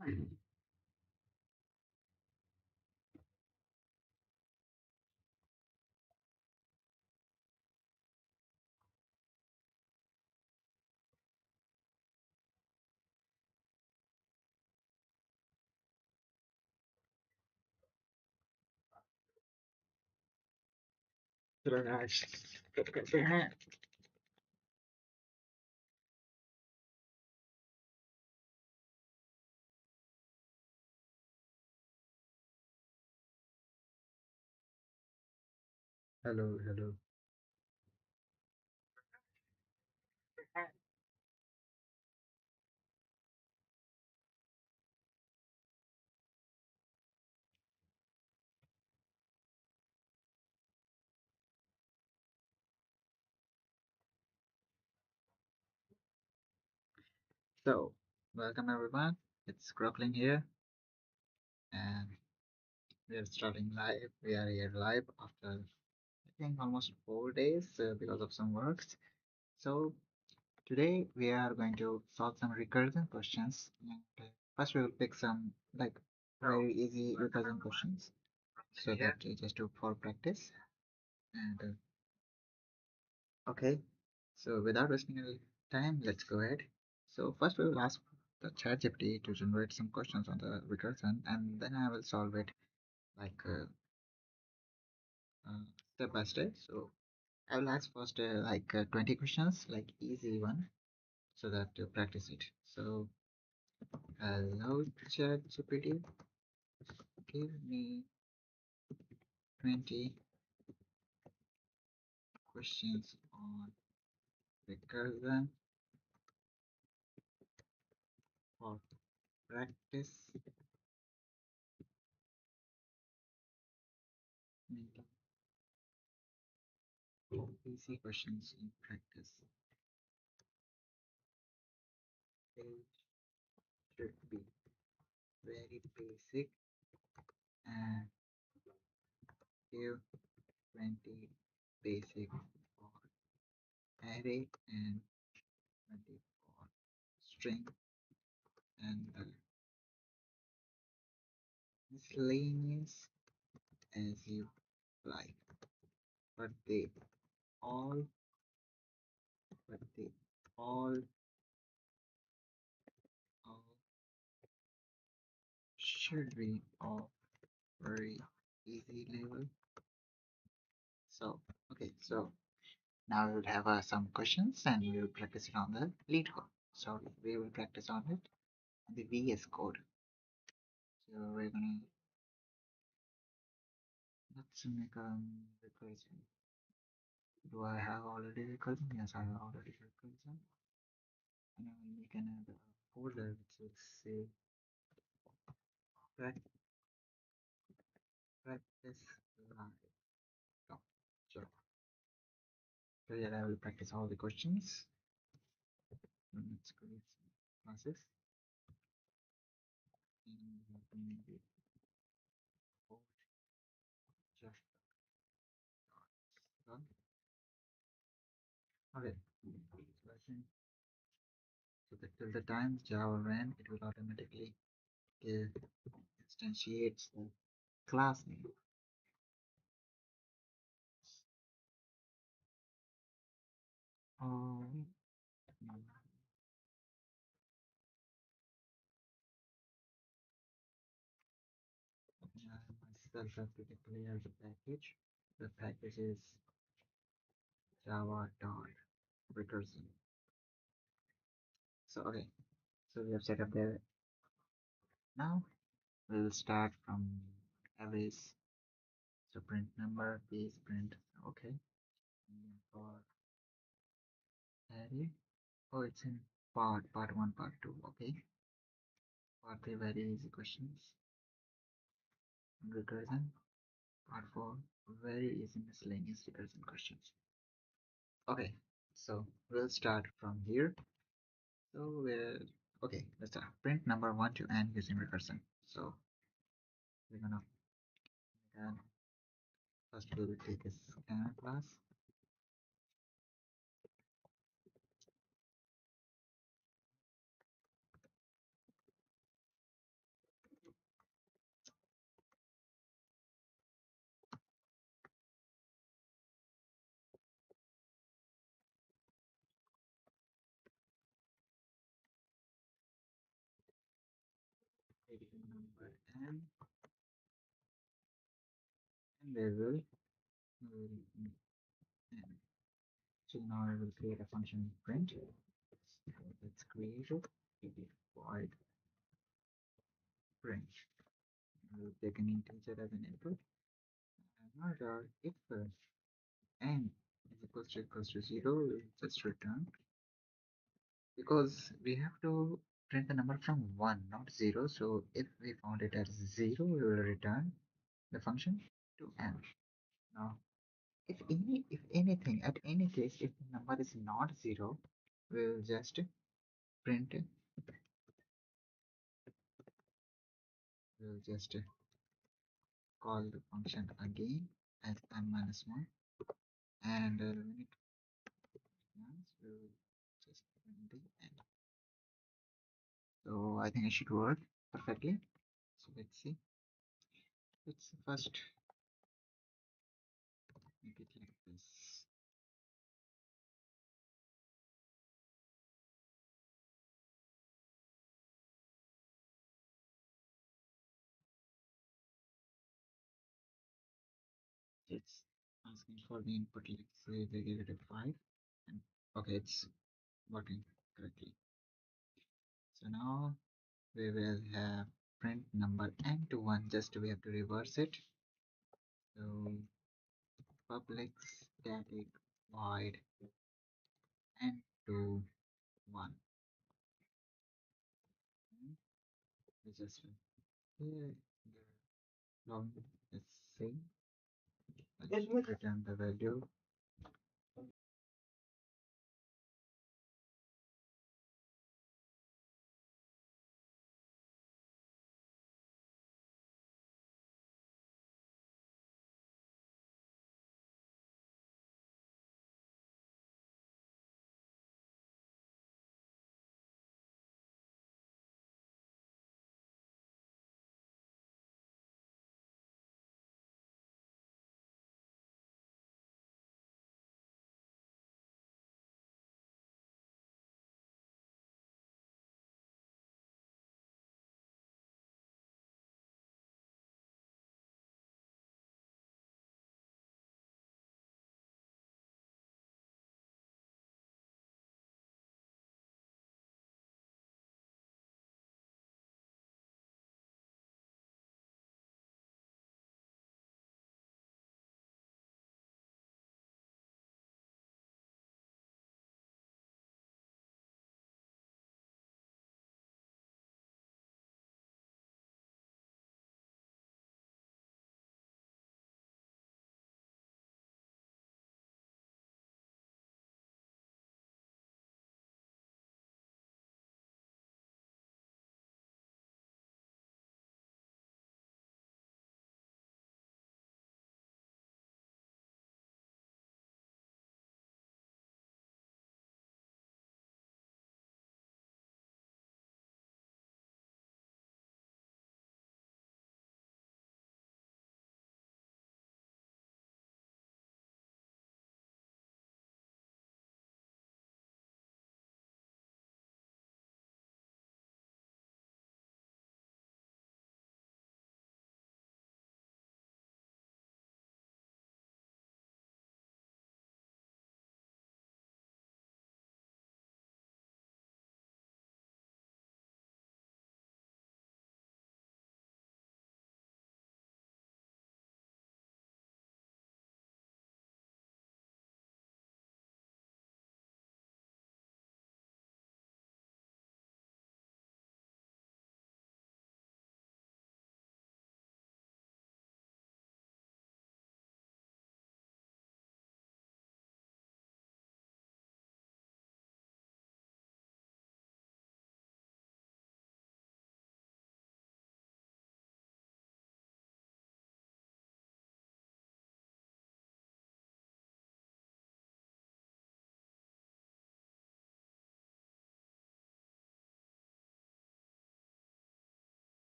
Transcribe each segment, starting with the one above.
Raj. Hello, hello. So, welcome everyone. It's Crooklyn here, and we are starting live. We are here live after I think almost 4 days because of some works. So, today we are going to solve some recursion questions. And first, we will pick some like very easy recursion questions so that just to for practice. And okay, so without wasting any time, let's go ahead. So first we will ask the ChatGPT to generate some questions on the recursion, and then I will solve it like step by step. So I will ask first 20 questions, like easy one, so that to practice it. So hello ChatGPT, give me 20 questions on recursion for practice. Easy questions in practice. They should be very basic and give 20 basic for array and 20 for string and miscellaneous as you like. But they all, but they all, all should be of very easy level. So, okay, so now we will have some questions and we will practice it on the lead code. So we will practice on it on the VS code. So we're gonna let's make a recursion. Do I have already recursion? Yes, I have already recursion. And I will make another folder which will say practice live. Oh, sure. So yeah, I will practice all the questions. Let's create some classes. And maybe code just done. Okay. So I think so that till the time Java ran, it will automatically give instantiates the class name. Oh, I myself have to declare the package. The package is java dot recursion. So okay, so we have set up there. Now we will start from arrays. So print number, base print. Okay. And then for array, oh, it's in part one, part two. Okay. Part three, very easy questions. Recursion. Part four, very easy miscellaneous recursion questions. Okay, so we'll start from here. So we're okay. Let's start. Print number 1 to n using recursion. So we're gonna first we will take a scanner class. n, and we will n. So now I will create a function print. So let's create it. Void print. We'll take an integer as an input. And now if n is equals to 0, we'll just return, because we have to print the number from 1, not 0. So if we found it as 0, we will return the function to n. Now, if anything, at any case, if the number is not 0, we'll just print, we'll just call the function again as n minus 1, and when it runs, we'll just print the n. So I think it should work perfectly. So let's see. Let's first make it like this. It's asking for the input. Let's say they give it a 5, and okay, it's working correctly. So now we will have print number n to 1. Just we have to reverse it. So public static void n to 1. And we just here the long is same. Let's return the value.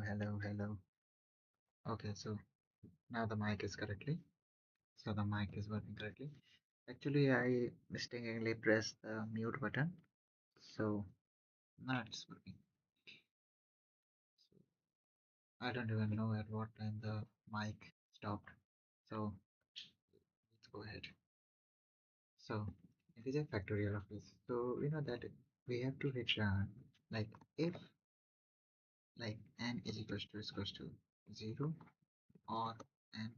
Hello, hello. Okay, so now the mic is correctly. So the mic is working correctly. Actually, I mistakenly pressed the mute button. So now it's working. So I don't even know at what time the mic stopped. So let's go ahead. So it is a factorial of this. So we know that we have to return like if like n is equals to 0 or n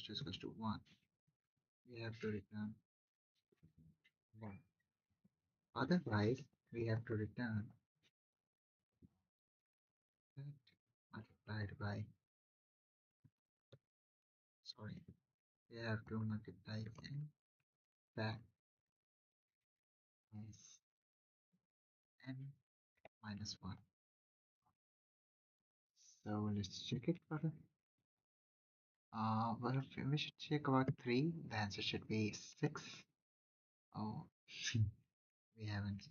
is equals to 1, we have to return 1. Otherwise, we have to return that multiplied by, sorry, we have to multiply n back as n minus 1. So let's check it further. Well, we should check about 3. The answer should be 6. Oh, we haven't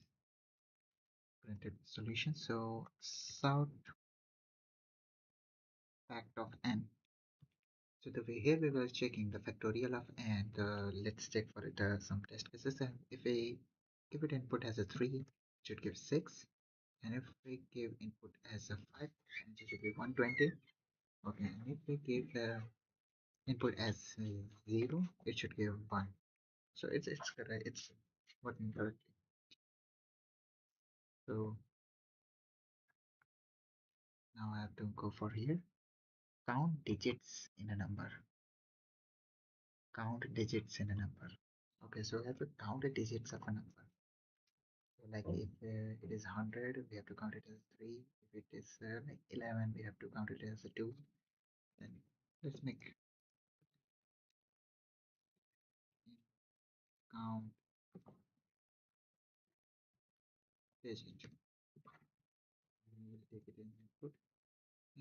printed the solution. So south fact of n. So the way here we were checking the factorial of n. Let's check for it some test cases. And if we give it input as a 3, it should give 6. And if we give input as a 5, it should be 120. Okay, and if we give the input as 0, it should give 1. So it's correct. It's working correctly. So now I have to go for here. Count digits in a number. Count digits in a number. Okay, so we have to count the digits of a number. So like if it is 100, we have to count it as 3. If it is like 11, we have to count it as a 2. Then let's make count digit. We will take it in input.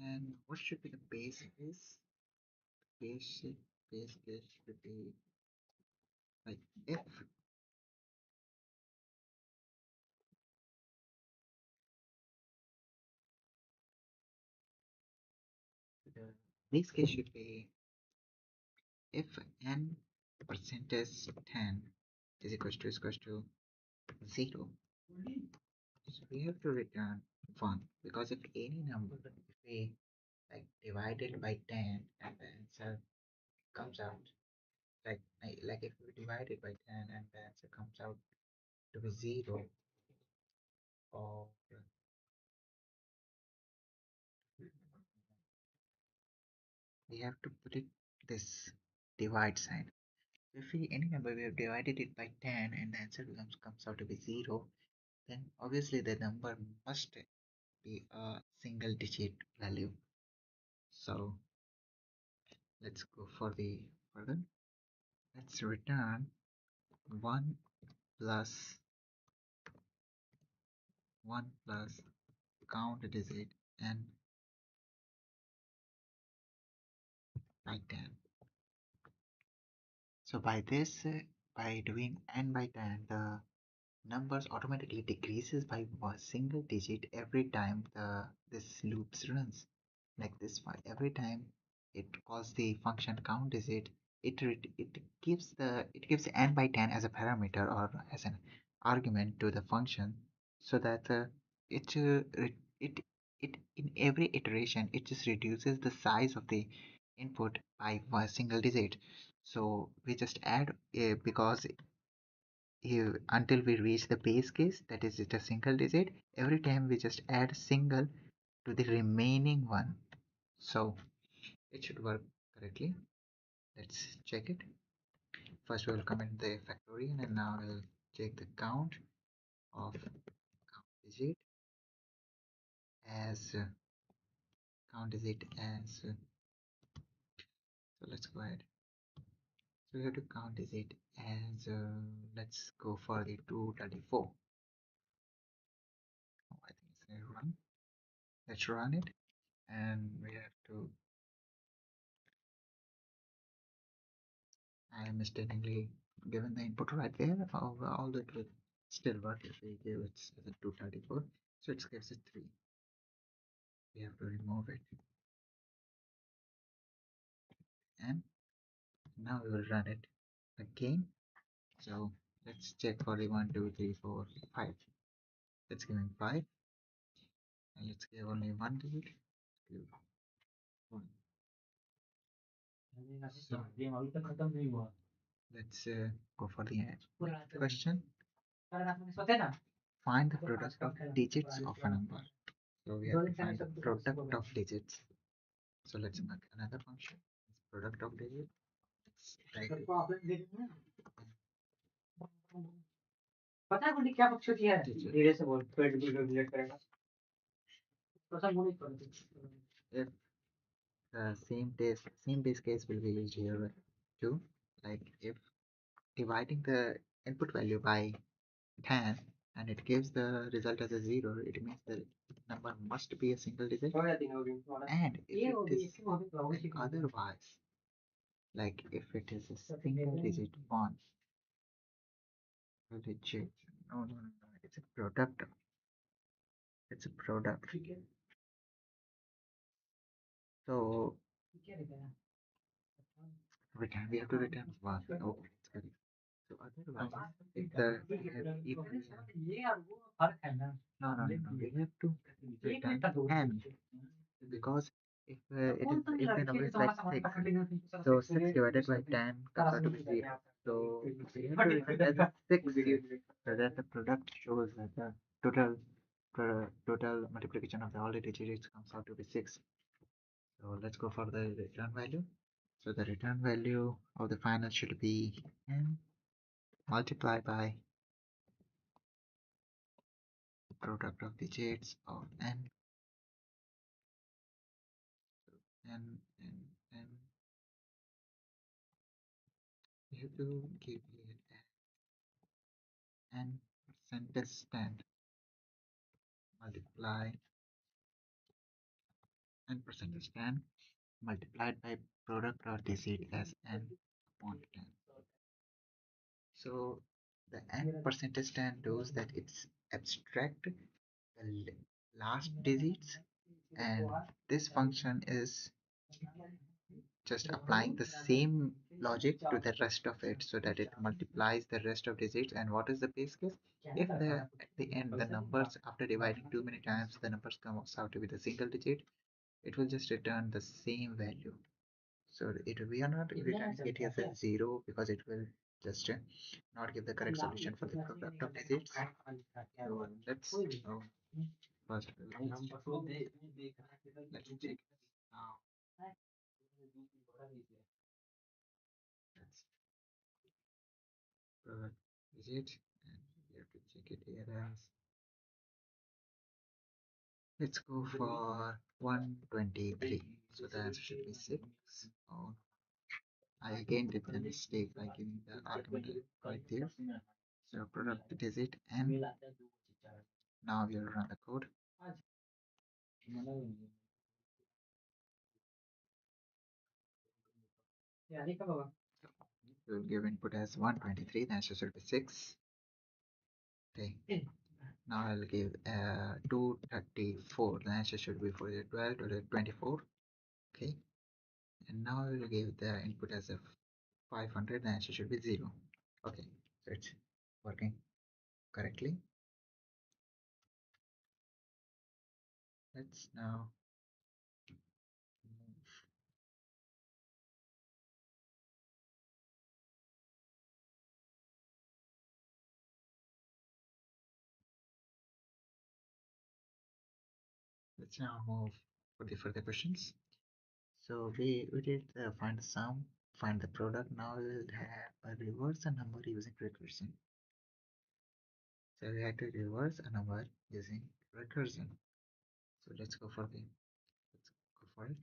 And what should be the base case? Base case should be like if the base case should be if n percentage 10 is equals to 0. So we have to return 1 because if any number, if we like divide it by 10 and the answer comes out like if we divide it by 10 and the answer comes out to be 0, or we have to put it this divide sign. If we any number we have divided it by 10 and the answer comes out to be 0, then obviously the number must be a single digit value. So let's go for the further. Let's return 1 plus 1 plus count digit n by 10. So by this, by doing n by 10, the numbers automatically decreases by one single digit every time this loops runs. Like this, every time it calls the function count digit, it gives n by 10 as a parameter or as an argument to the function, so that it it in every iteration it just reduces the size of the input by one single digit. So we just add because until we reach the base case, that is just a single digit. Every time we just add single to the remaining one. So it should work correctly. Let's check it. First we'll comment the factorial and now we'll check the count of count digit as so let's go ahead. So we have to count digit as let's go for the 234. Oh, I think it's gonna run. Let's run it, and we have to. I mistakenly given the input right there, although it will still work if we give it as a 234. So it gives it 3. we have to remove it. And now we will run it again. So let's check for the 1, 2, 3, 4, 5. Let's give him 5. And let's give only one digit. Give 1. So let's go for the question. Find the product of digits of a number. So we have to find the product of digits. So let's make another function. Product of digits. Let's try to पता है गुड्डी क्या पक्ष होती है धीरे से बोल पेट भी रेगुलेट करेगा तो सब मुझे if same base case will be used here too, like if dividing the input value by 10 and it gives the result as a 0, it means the number must be a single digit. And if it is like otherwise, like if it is a single digit 1 digit, no, it's a product. It's a product. So we have to return 1. Oh, it's good. So otherwise, if the if we no, we have to return n because if the number is like 6, so 6 divided by 10 comes out to be 0. So we have to return as 6 so that the product shows that the total multiplication of the all the digits comes out to be 6. So let's go for the return value. So the return value of the final should be n multiplied by the product of digits of n, n. We have to give it n percentage stand multiply n percentage stand multiplied by product of digit as n upon 10. So the n percentage stand does that it's abstract the last digits, and this function is just applying the same logic to the rest of it so that it multiplies the rest of digits. And what is the base case? If at the end the numbers after dividing too many times the numbers comes out to be the single digit, it will just return the same value. So we are not returning it as a 0 because it will just not give the correct solution for the product of digits. So let's first let's check now. That's product digit, and we have to check it here as let's go for 123. So the answer should be 6. Oh, I again did the mistake by giving the argument right there. So product digit n. Now we'll run the code. We'll give input as 123, the answer should be 6. Okay. Now I'll give 234, the answer should be for the 12 to the 24. Okay. And now I will give the input as a 500, the answer should be 0. Okay, so it's working correctly. Let's now move. Let's now move for the further questions. So we did find the sum, find the product. Now we will have a reverse a number using recursion. So we had to reverse a number using recursion. So let's go for it.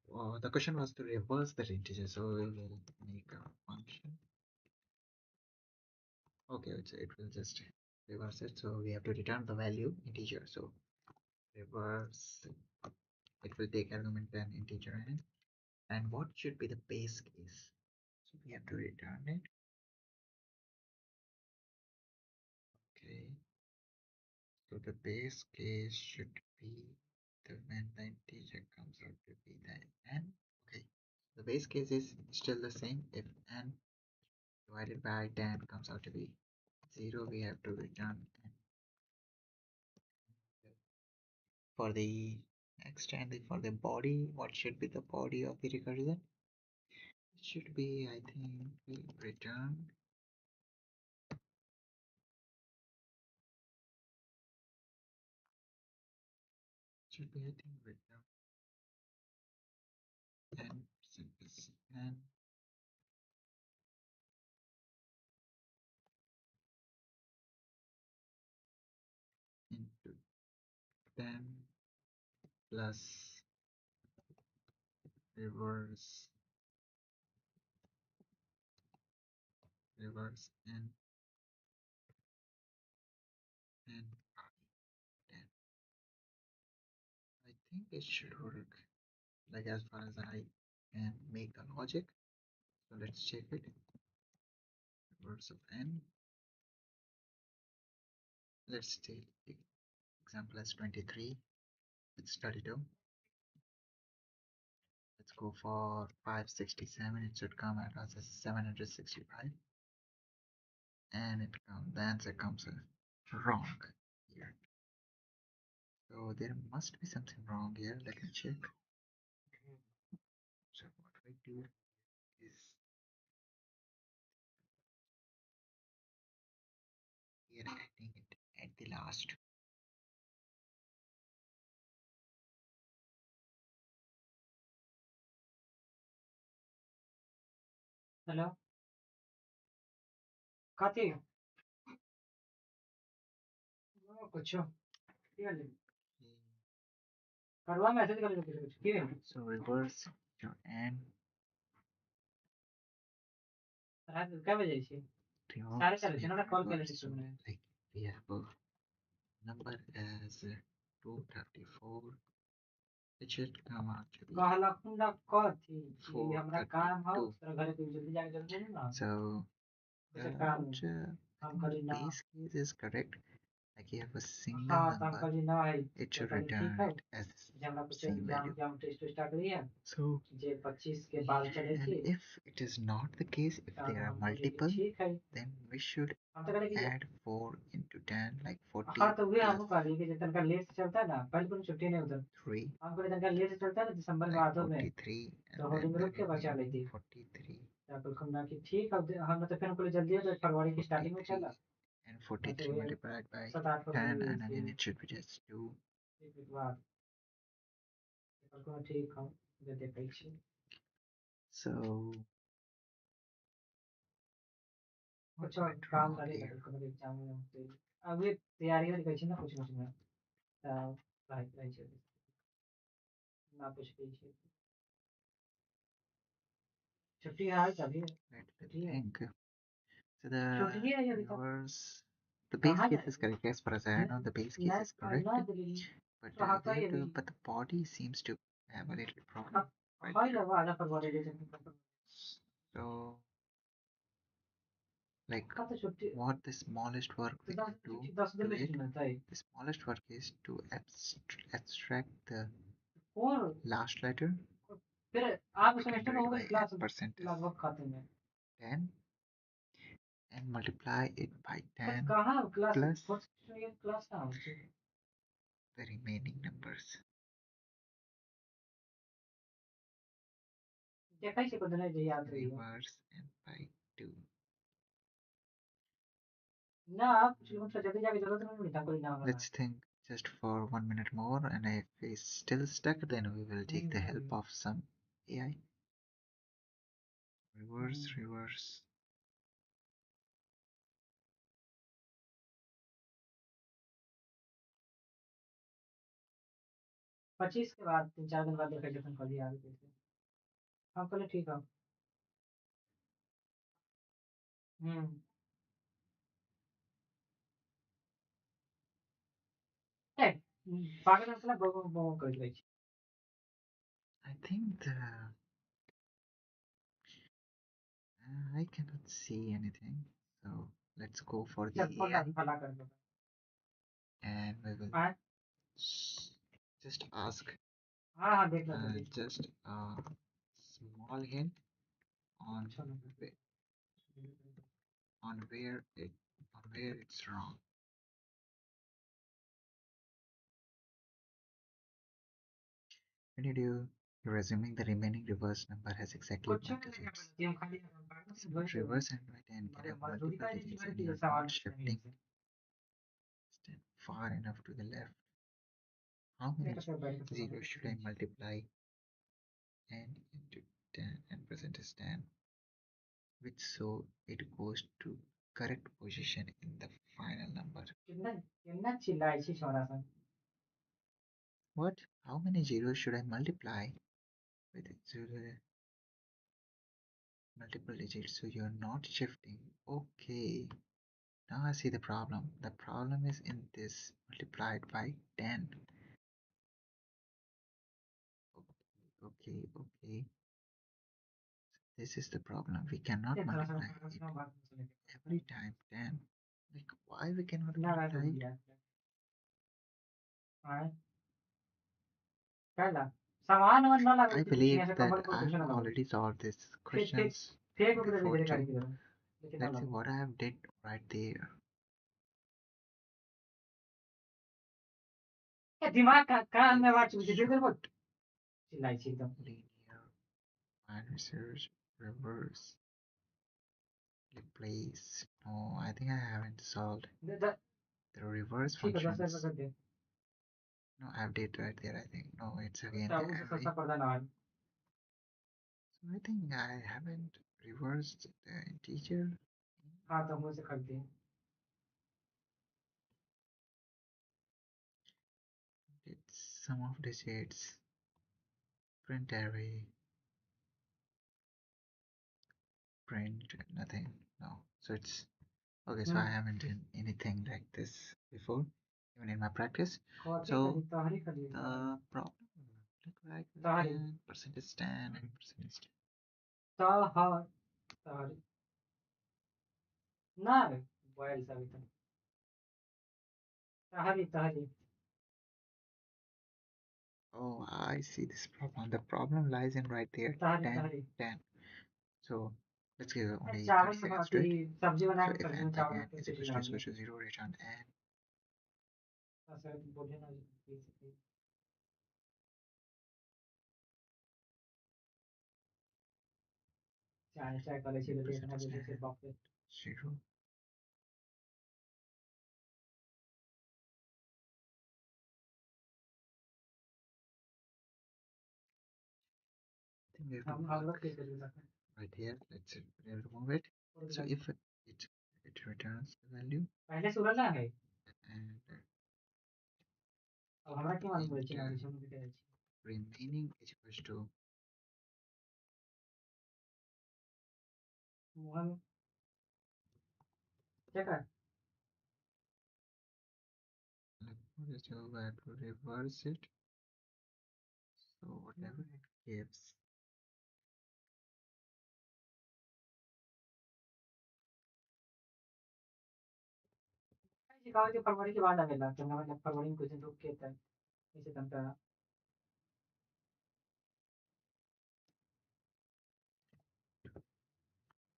So the question was to reverse the integer. So we will make a function. Okay, it will just reverse it. So we have to return the value integer. So reverse, it will take argument an integer n. And what should be the base case? So we have to return it. Okay. So the base case should be the when the integer comes out to be the n. Okay. The base case is still the same. If n divided by 10 comes out to be 0, we have to return n. For the next and for the body, what should be the body of the recursion? It should be, I think, return. Should be, I think, return n simple n into 10 plus reverse n and 10. I think it should work, like as far as I can make the logic. So let's check it. Reverse of n. Let's take example as 23. It's 32. Let's go for 567. It should come at us as 765. And the answer comes wrong here. So there must be something wrong here. Let me check. So what we do is we are adding it at the last. Hello कथी कुछो की भेलै करवा message कर कुछ की भेलै So reverse your n. रात क्या बजे छी सारे चले छी ना कॉल केले छी तुमने Like we have a number as 234. It should come out to be कहला कुंडा कथी कि हमरा काम हो 432. तेरा घरे पे जल्दी जाके जल्दी ना So कुछ काम I हम think करी the ना base case is correct. Like you have a single हाँ तो हम number, करी ना है it should ठीक return है it as जे हमरा कुछ same exam value. Exam test start करी है So जे 25 के बाद चले and छी if it is not the case, if तो there are हम multiple, ठीक है then we should हम तो करेंगे add 4 into 10, like 40 हाँ तो वे plus हम कह रही कि जितना का लेट चलता है ना पहले कोई छुट्टी नहीं उधर 3, हमको जितना लेट से चलता है ना दिसंबर में like आधो में 43, तो and होली then में the रुक के बचा ली थी 43, तो बिल्कुल हमने कि ठीक है हम तो फिर हमको जल्दी है तो फरवरी की स्टार्टिंग में 43, चला and हाँ तो 43 वे multiplied by 7-8 10, फरवरी and की again it should be just 2. एक वीक बाद बिल्कुल ठीक हम जे देखै छी So what कुछ went काम wrong करे here? बिल्कुल एग्जाम में तो अभी तैयारी वाली कहै छी ना कुछ में राइट राइट छै ना कुछ भी छै छुट्टी है तभी Let छुट्टी me है think. So the छुट्टी है अभी तक yours, the base कहाँ case is जाएगी correct. As far as I know, the base case is correct. ना दिल्ली But तो हाँ they have कहीं to, but the body seems to have a little problem right high there. लगा आधा फरवरी जैसे So like हाँ तो छुट्टी what the smallest work we can do 10 दिन to में it, छुट्टी मिलता है the smallest work is to abstract the और last letter. फिर आप We can सेमेस्टर do में it होगा by क्लास percentage लगभग खाते में 10 and multiply it by 10 कहाँ क्लास plus फर्स्ट सेमेस्टर में क्लास कहाँ होती है the remaining numbers. देखा ही को दिन है याद रही हो Reverse and by 2. ना आप जल्दी जाके जरूरत नहीं मिलता कोई नाम Let's think just for 1 minute more, and if it's still stuck, then we will take the help of some AI. Reverse. 25 के बाद 3-4 दिन बाद देखा जब कल आ गई हम कहले ठीक है हम्म पागल असला बघ कळलं. I think I cannot see anything. So let's go for the चल AI फला कर दो. and we will हाँ just ask हाँ हाँ देख लो जल्दी. just a small hint on चलो. on where it on where it's wrong. When you do, you're assuming the remaining reverse number has exactly कुछ one नहीं लगा digits. पड़ा. हम खाली पागल से But वही तो. reverse and right hand can have मजदूरी multiple का नहीं digits मर and की you're सवाल not पूछने नहीं shifting से. far enough to the left. How many एक तो बैठ के सुनो. zeros should I multiply n into 10 and present as 10 which so it goes to correct position in the final number? कितना चिल्लाई छी छोरा सा. What? How many zeros should I multiply with zero multiple digits so you're not shifting? Okay. Now I see the problem. The problem is in this multiplied by 10. Okay. This is the problem. We cannot एक थोड़ा सा multiply it सुनो बात सुनो. every time 10. Like, why we cannot ना बात multiply होगी it? यार. हाँ क्या ला. सामान वामान ना लगा I कुछ नहीं believe ऐसे that कंबल पर I कुछ have ना लगा. already solved these fake questions fake ऊपर before धीरे too. करके दो. लेकिन ना Let's see लगा. what I have did right there. ये दिमाग का काम If में बात चुकी थी should तेरे को. चिल्लाई छी एकदम. linear minus reverse replace. No, I think I haven't solved the reverse ठीक है 10 रुपए functions. कर दे. No, I've did right there, I think. No, it's again the चाबू से array. सस्ता पर्दा ना है. So I think I haven't reversed the integer. हाँ तो मुझे खरीदते हैं. It's sum of digits, print array, print nothing. No. So it's okay. So I haven't done anything like this before, even in my practice. Copy So खरीद तारी खरीद तारी. the problem look like we तारी can percentage 10 and percentage 10. तारी तारी. ना wild सा भी था. तारी तारी. Oh, I see this problem. The problem lies in right there, तारी 10, तारी. 10. So let's give only 30 चावल से seconds to खाती it. सब्जी बना So के if सब्जी n में by चावल n के is सीटी equals लगानी है. to 0, return n. ऐसा बोलिए ना. चाय चाय कॉलेज से देखना Percentage जैसे 10, सिर्फ बाप. 0. I think we have to हम लोग mark कैसे ले सकते हैं. right here. Let's remove it. So if it returns the value पहले सुरल ना है. and अब हमारा क्या मालूम है enter चीना विषय में क्या है. remaining is equals to हम क्या कर. just go back to reverse it. So whatever it gives, सिखाओ जो फरवरी के बाद आवेला तो मतलब फरवरी में कुछ दिन रुक के तक ऐसे तंत्र.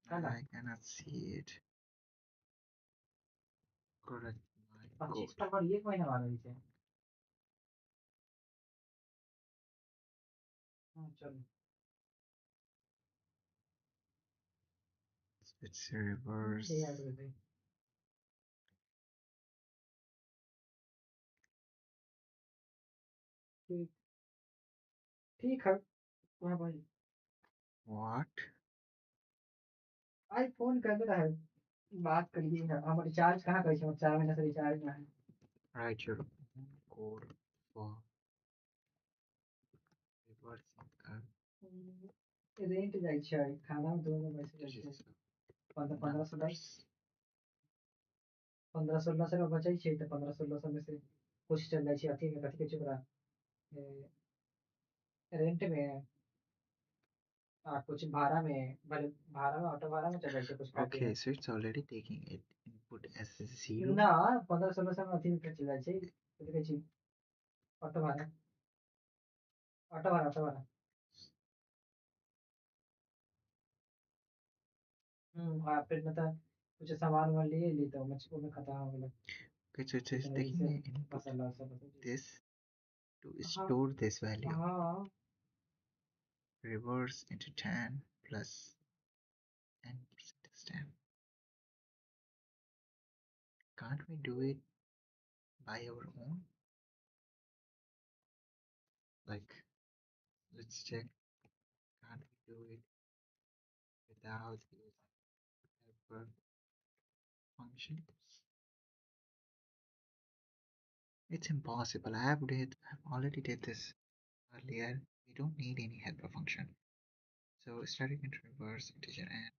कल I cannot see it. Correct my 25 code. फरवरी एक महीना बाद हुई थी. चलो. It's reverse. ले यार तो ठीक. ठीक है. हाँ भाई. What? आईफोन कर रहा है. बात करिए ना. हम रिचार्ज कहाँ करी छे 4 महीना से रिचार्ज ना है. Write your own code for reversing rent जाइ छै खाना में 2 में पैसे जाइ this छै. is 1500 numbers. 1500 से बचै छै तो 1500 में से कुछ चल रहा है अथी में कथी के चुकरा रेंट में कुछ भाड़ा में भले भाड़ा में ऑटो भाड़ा में चल रहा है कुछ काटे Okay, में so it's already taking it input as a 0. ना 15-16 में अथी में चल रहा है कथी के छी ऑटो भाड़ा ऑटो भाड़ा फिर मतलब कुछ सामान वामान लिए ली तो मुझको में खत्म हो गया Okay, so it's इतना taking जैसे an input मसाला सब बता this to हाँ store this value. हाँ Reverse into 10 plus n% is 10. Can't we do it by our own? Like, let's check. Can't we do it without using helper functions? It's impossible. I've already did this earlier. We don't need any helper function. So starting into reverse integer n,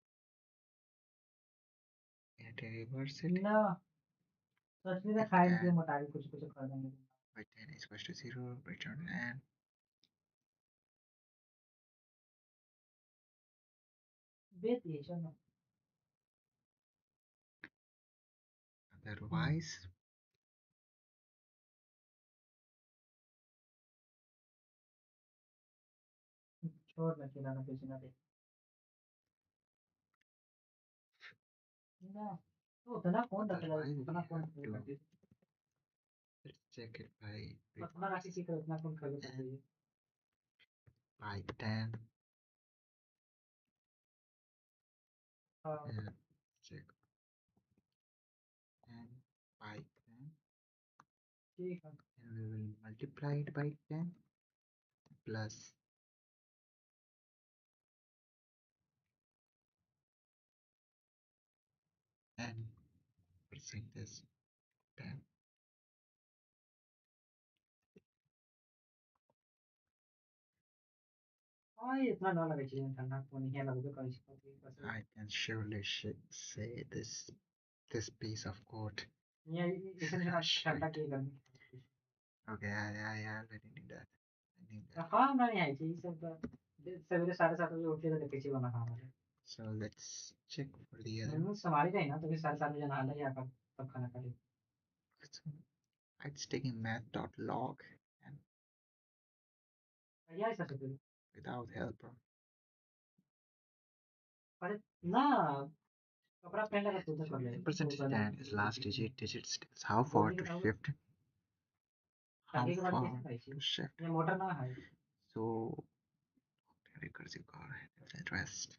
reverse it. ना सच में If खाए क्यों n मटा के कुछ कुछ कर देंगे by 10 is equals to 0, return n. बेच दिए चलो Otherwise, छोड़ ना खिलाना बेचना दे ना तो उतना कौन रखेगा otherwise we उतना कौन have to, खरीदेगा let's check it by उतना राशि reverse की कर उतना कौन खरीद n सकती है by 10. हाँ Check n by 10, ठीक है and we will multiply it by 10 plus n percentage 10. हाँ ये इतना ना लगे चीज़ ठंडा को नहीं है लगे कर सकते I can surely say this piece of code. ये इसे नहीं ठंडा Shit. की गर्मी Okay, I already need that. I need that. हाँ ना नहीं आई चीज़ सब सवेरे 7:30 बजे उठ के तो देखे चीज़ बना खाना So let's check for the other. संभाली रही ना तो फिर 7:30 बजे नहा ले या तब खाना खा ले So it's taking math.log and बढ़िया है सर फिर without helper. अरे ना कपड़ा पहन लगा तो कर ले The तो percentage पहले 10 is last digit still. How far बोलने के to टाइम shift? How टांगे के बाद कैसे far खाई to छी shift? ये मोटर ना है So recursive car at rest.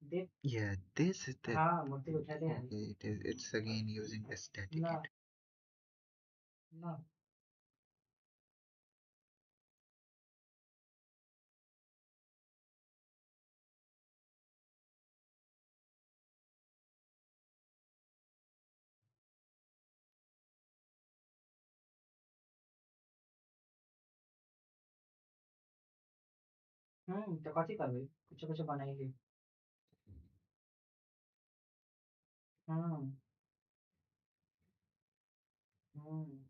देख Yeah, this is the हाँ मूर्ति उठा दे है okay. It's again using the static ना int. ना तो कथी करबे कुछ कुछ बनाएंगे हम्म हम्म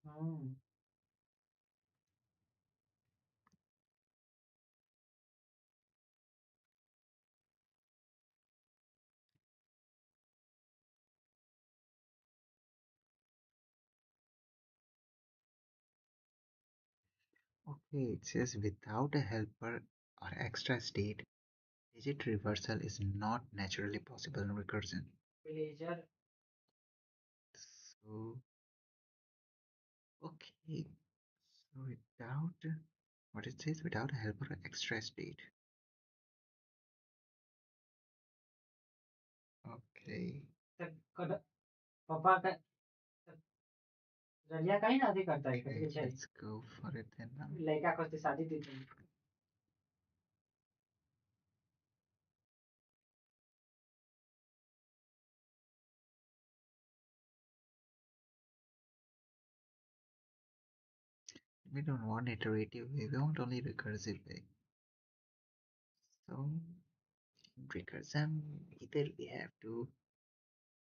हम्म Okay, it says without a helper or extra state, digit reversal is not naturally possible in recursion. Villager So, okay, so without what it says without a helper or extra state. Okay, पापा का रलिया कहीं ना अधिक करता है कथी okay, के छै let's go for it then now. लड़का को शादी दी थी We don't want iterative way, we want only recursive way. So in recursion, either we have to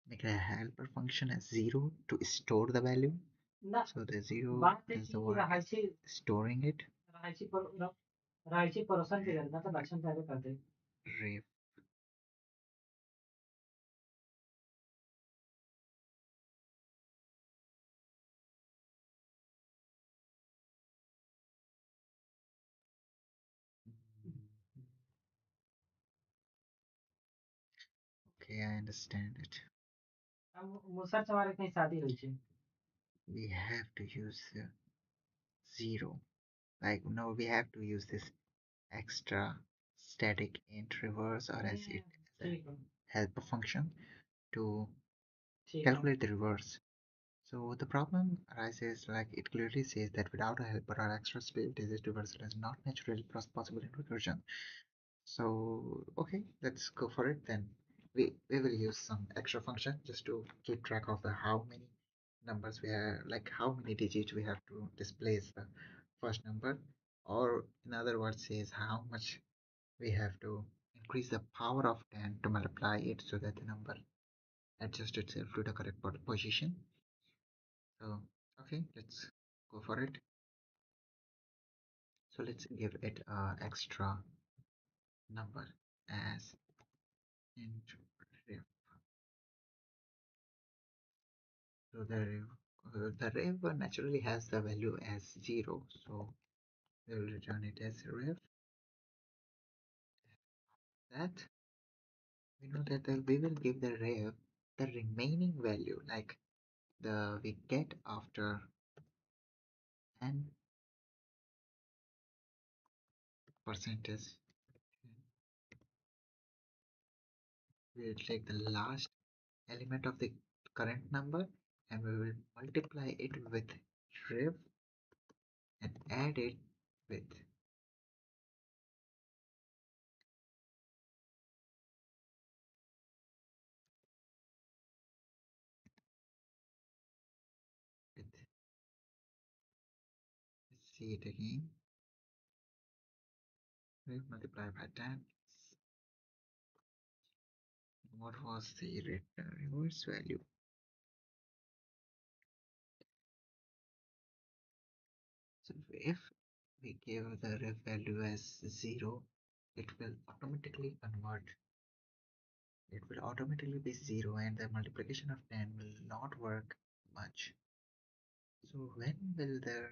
make a helper function as 0 to store the value. ना So the 0 बात does की the work storing it. राहायची person दिलेलं ना तर लक्षात द्यायला करते Ref Okay, I understand it. मुसर सवारी कहीं शादी हुई थी We have to use 0. Like, no, we have to use this extra static int reverse or as it as a helper function to calculate the reverse. So the problem arises like it clearly says that without a helper or extra split, digit reversal is not naturally possible in recursion. So okay, let's go for it then. We will use some extra function just to keep track of the how many numbers we have, like how many digits we have to displace the first number, or in other words says how much we have to increase the power of 10 to multiply it so that the number adjusts itself to the correct position. So okay, let's go for it. So let's give it a extra number as int ref. So the ref naturally has the value as 0, so we will return it as ref. That we know that we will give the ref the remaining value, like the we get after n percentage. We will take the last element of the current number and we will multiply it with ref and add it with with let's see it again. Ref multiplied by 10. What was the reverse value? So if we give the ref value as 0, it will automatically convert. It will automatically be 0 and the multiplication of 10 will not work much. So when will the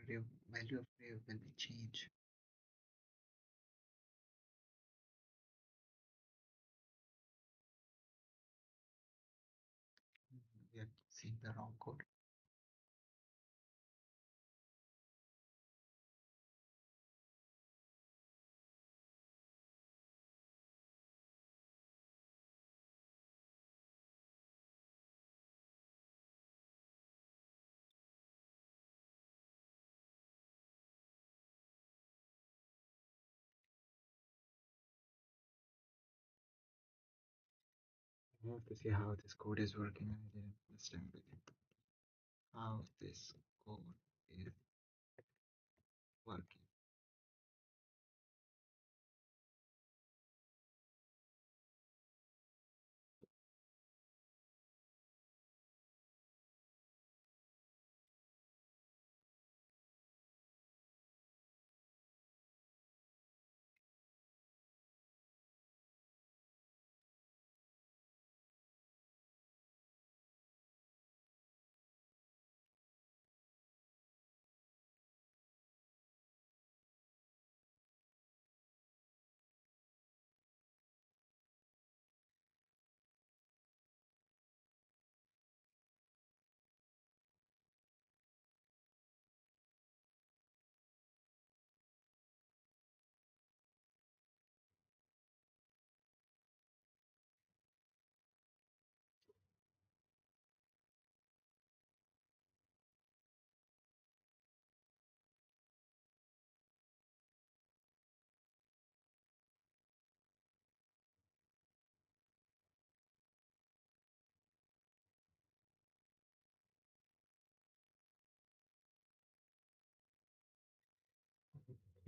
value of ref will be changed? We are seeing the wrong code. I have to see how this code is working. I didn't understand it. How this code is working.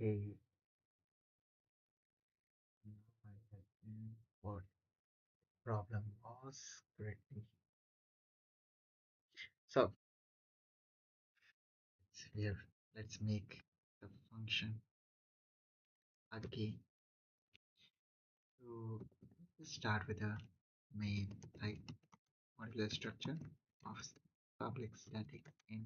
Okay, now I understand what problem was correctly. So here, let's make the function again. So let's start with the main like modular structure of public static in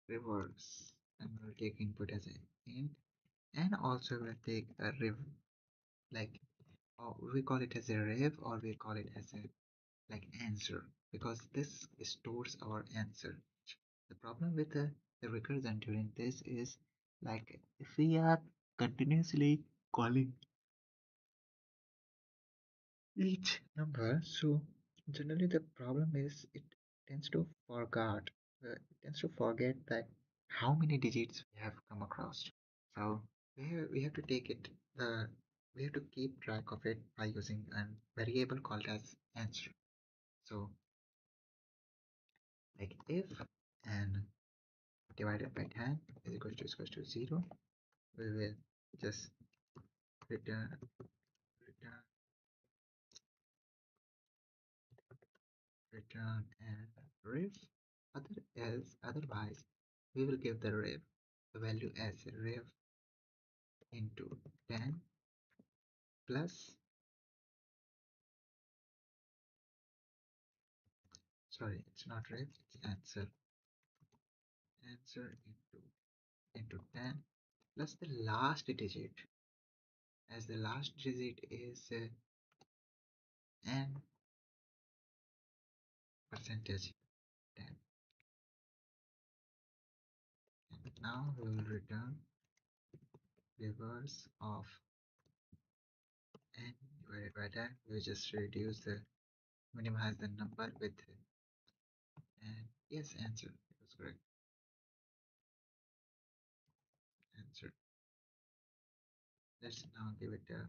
reverse, and we'll take input as an int, and also we'll take a rev like, or we call it as a rev, or we call it as a like answer, because this stores our answer. The problem with the recursion during this is like if we are continuously calling each number, so generally the problem is it tends to forget, it tends to forget that how many digits we have come across. So we have to take it, we have to keep track of it by using a variable called as answer. So like if n divided by 10 is equals to 0, we will just return return and ref. Otherwise we will give the ref the value as ref into 10 plus, sorry, it's not ref, it's answer into 10 plus the last digit, as the last digit is n percentage 10. And now we will return reverse of n divided by 10. We just reduce the minimize the number with, and yes, answer, it was correct, answer. Let's now give it a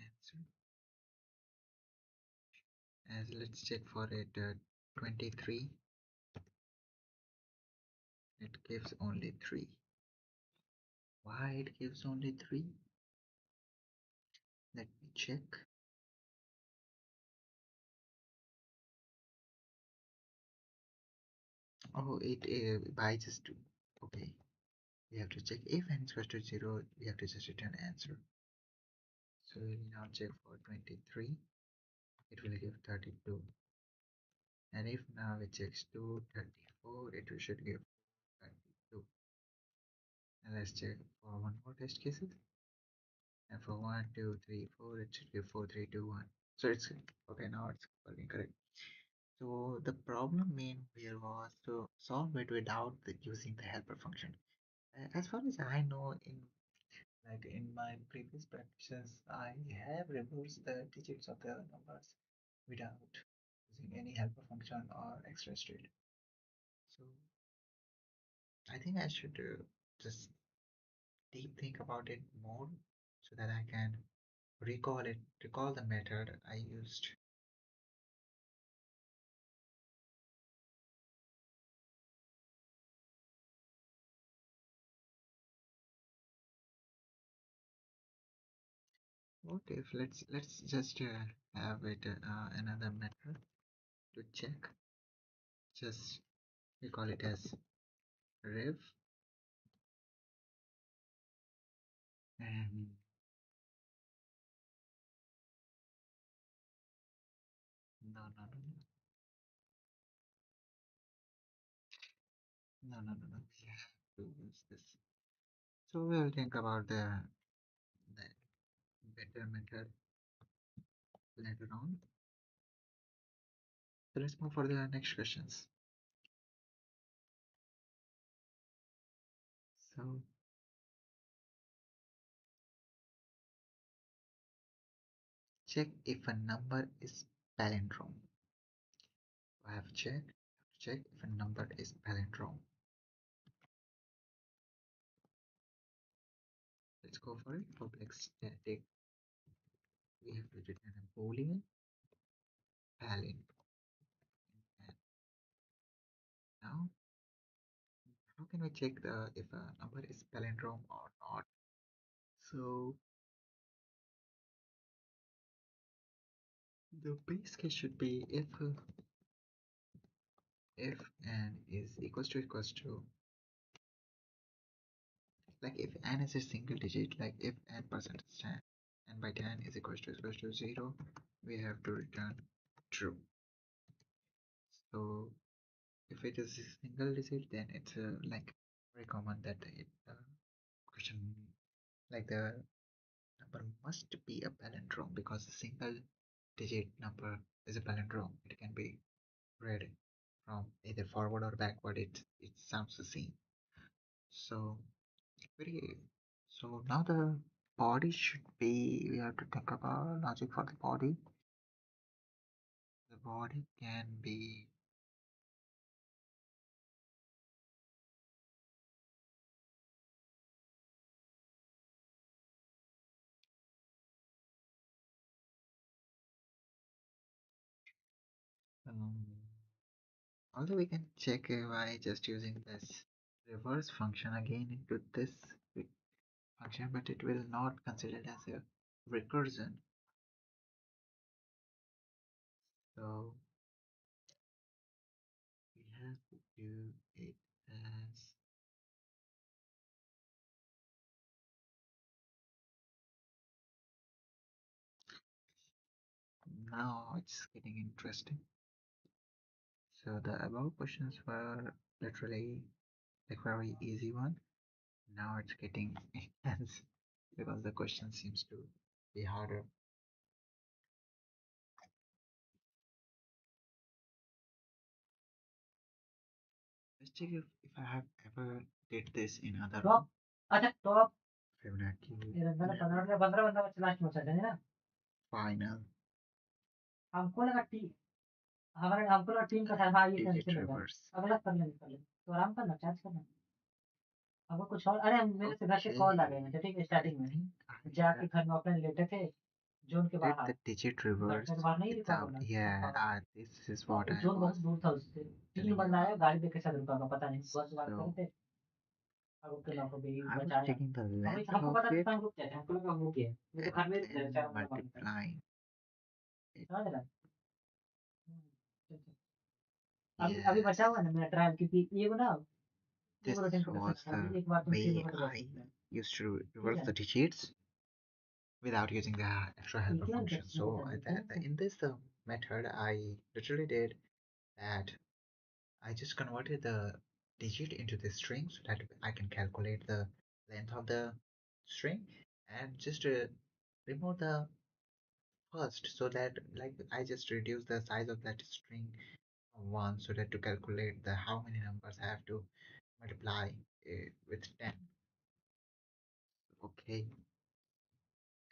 answer, as let's check for it, 23, it gives only 3. Why it gives only 3? Let me check. Oh, it by just 2. Okay, we have to check if n is equal to 0, we have to just return answer. So we will now check for 23, it will give 32. And if now we check 2, 34, it should give 32. And let's check for one more test cases. And for 1, 2, 3, 4, it should give 4, 3, 2, 1. So it's okay, now it's working correct. So the problem main here was to solve it without using the helper function. As far as I know, in my previous practices, I have reversed the digits of the numbers without using any helper function or extra straight. So I think I should just deep think about it more so that I can recall the method I used. What if let's just have it another method to check. Just we call it as rev, and no, we have to use this. So we'll think about the better method later on. So let's move for the next questions. So check if a number is palindrome. I have check if a number is palindrome. Let's go for it. Public static. We have to return a boolean palindrome. And now can we check the if a number is palindrome or not? So the base case should be if n is equals to like if n is a single digit, like if n% is 10, n by 10 is equals to 0, we have to return true. So if it is a single digit, then it's like very common that question like the number must be a palindrome because a single digit number is a palindrome. It can be read from either forward or backward. It sounds the same. So very so now the body should be we have to think about logic for the body. The body can be um, although we can check by just using this reverse function again into this function, but it will not consider it as a recursion. So we have to do it as now it's getting interesting. So the above questions were literally like very easy one. Now it's getting intense because the question seems to be harder. Let's check if I have ever did this in other top अच्छा top Fibonacci ये रंगा ना 15 बंदा बच्चा last में चल जाए ना final हमको लगा टी हमारे हमको लगा टीम का था हाँ ये digit कैंसिल हो गया reverse. अगला कर ले तो आराम करना चार्ज करना हमको कुछ और अरे मेरे से घर से Okay, कॉल आ गए थे ठीक है I स्टार्टिंग में think I जाके have घर में अपने लेटे थे जोन के did बाहर the digit घर reverse से बाहर नहीं रुका without. करना Yeah, this is what I zone बहुत was दूर था उससे तीन telling you बंदा आया about. गाड़ी देखे साथ रुका होगा पता नहीं बस बात कर So रहे थे अब उसके लॉक भी I was बचाया taking the हमें length हमको of पता था it हम रुक जाते हमको लगा रुक गए मैं तो and घर में then चार बंदा मालूम था multiplying it. समझ रहा है चल, चल। अभी बचा Yes, हुआ है ना मेरा ट्रायल क्योंकि ये ना ये this रोटेशन पे was करना the था एक बार तुम सीधे way होकर बैठ I सकते हैं used to ठीक reverse है the digits without using the extra helper ठीक है function. कैसे So बता देते हैं in this method, I literally did that. I just converted the digit into the string so that I can calculate the length of the string and just remove the first so that like I just reduce the size of that string from 1 so that to calculate the how many numbers I have to multiply with 10. Okay,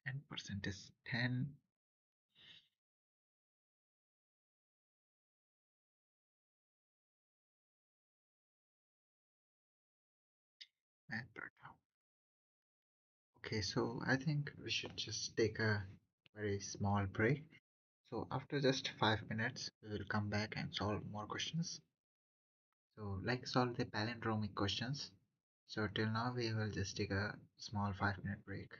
10% is 10. And breakdown. Okay, so I think we should just take a very small break. So after just 5 minutes, we will come back and solve more questions. So like solve the palindromic questions. So till now we will just take a small 5 minute break.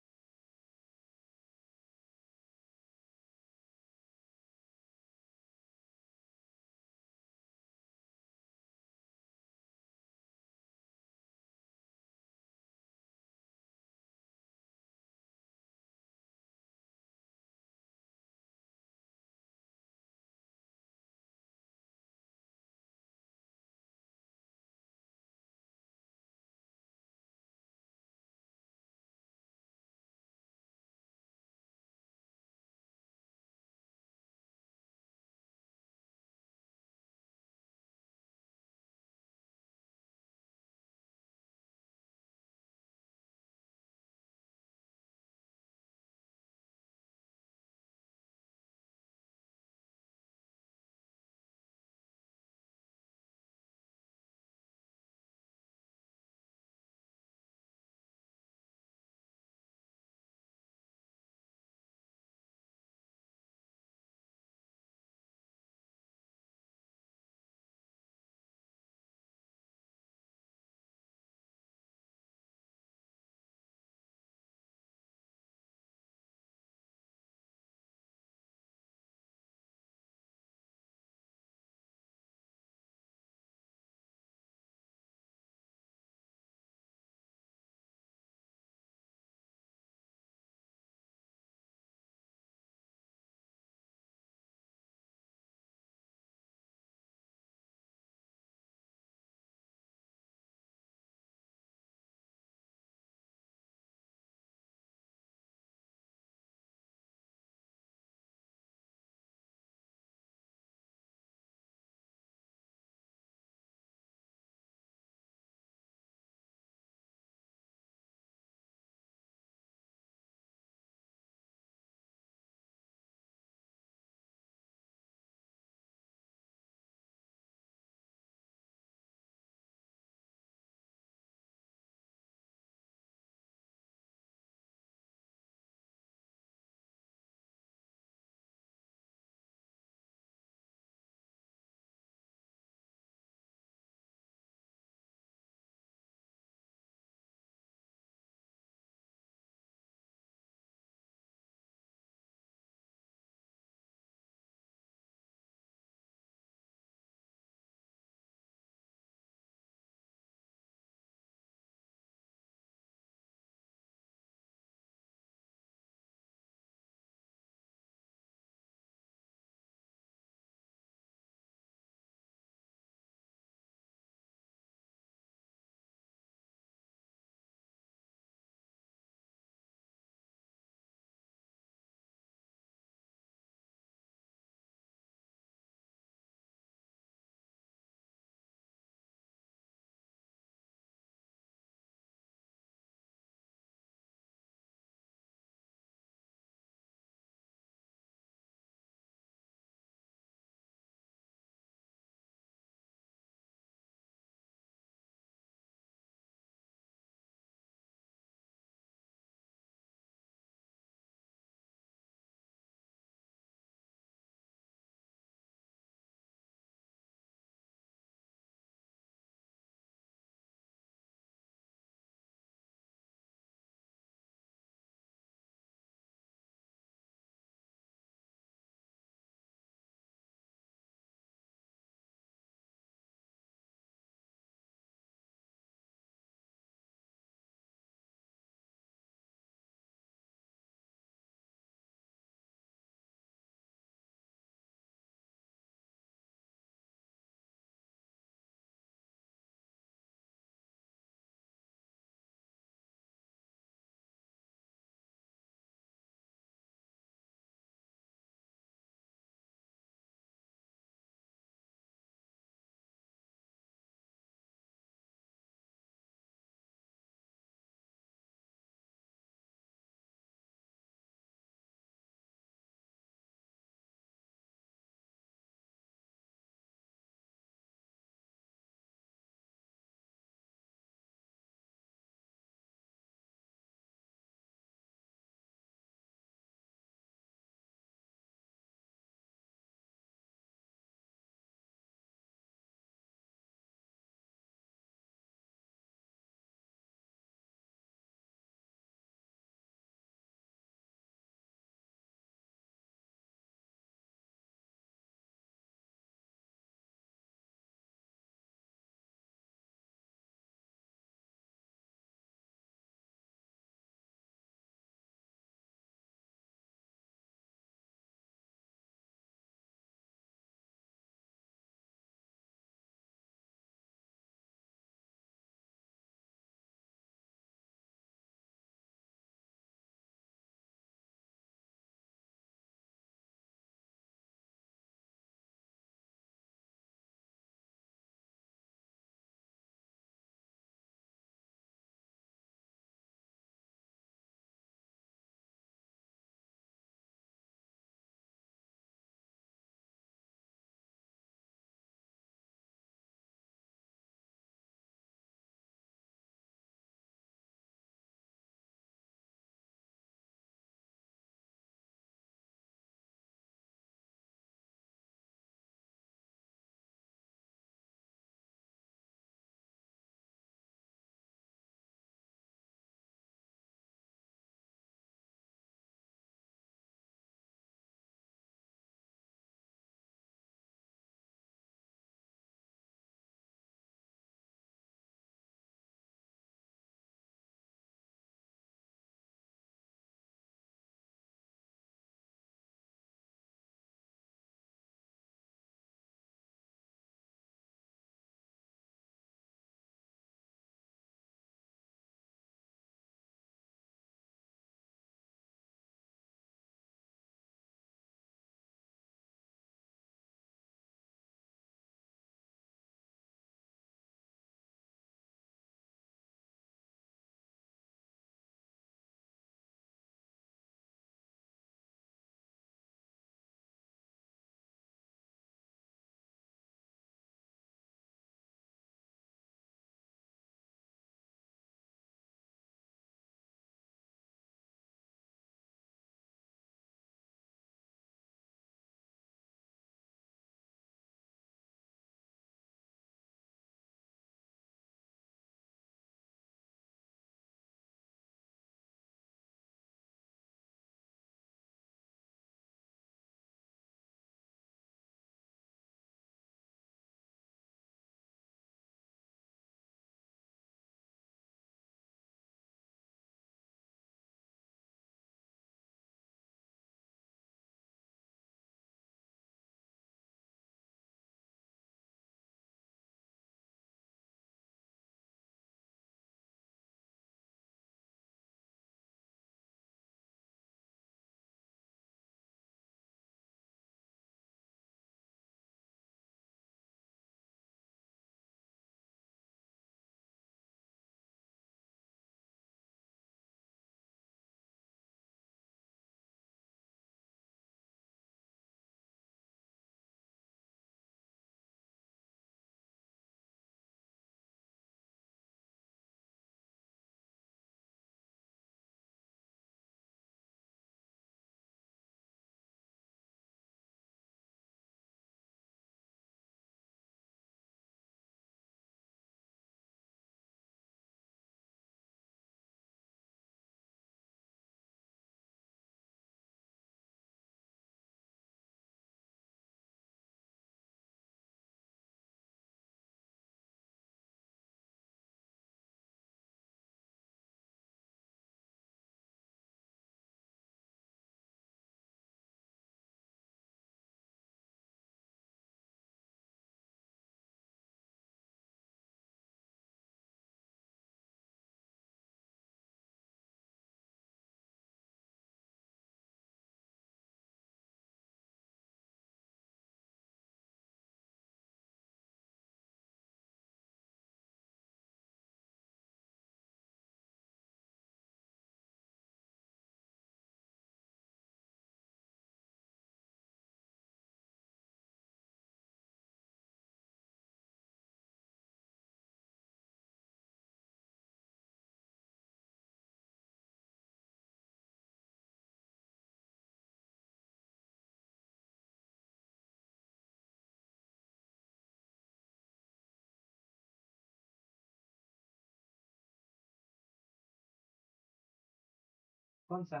कौन सा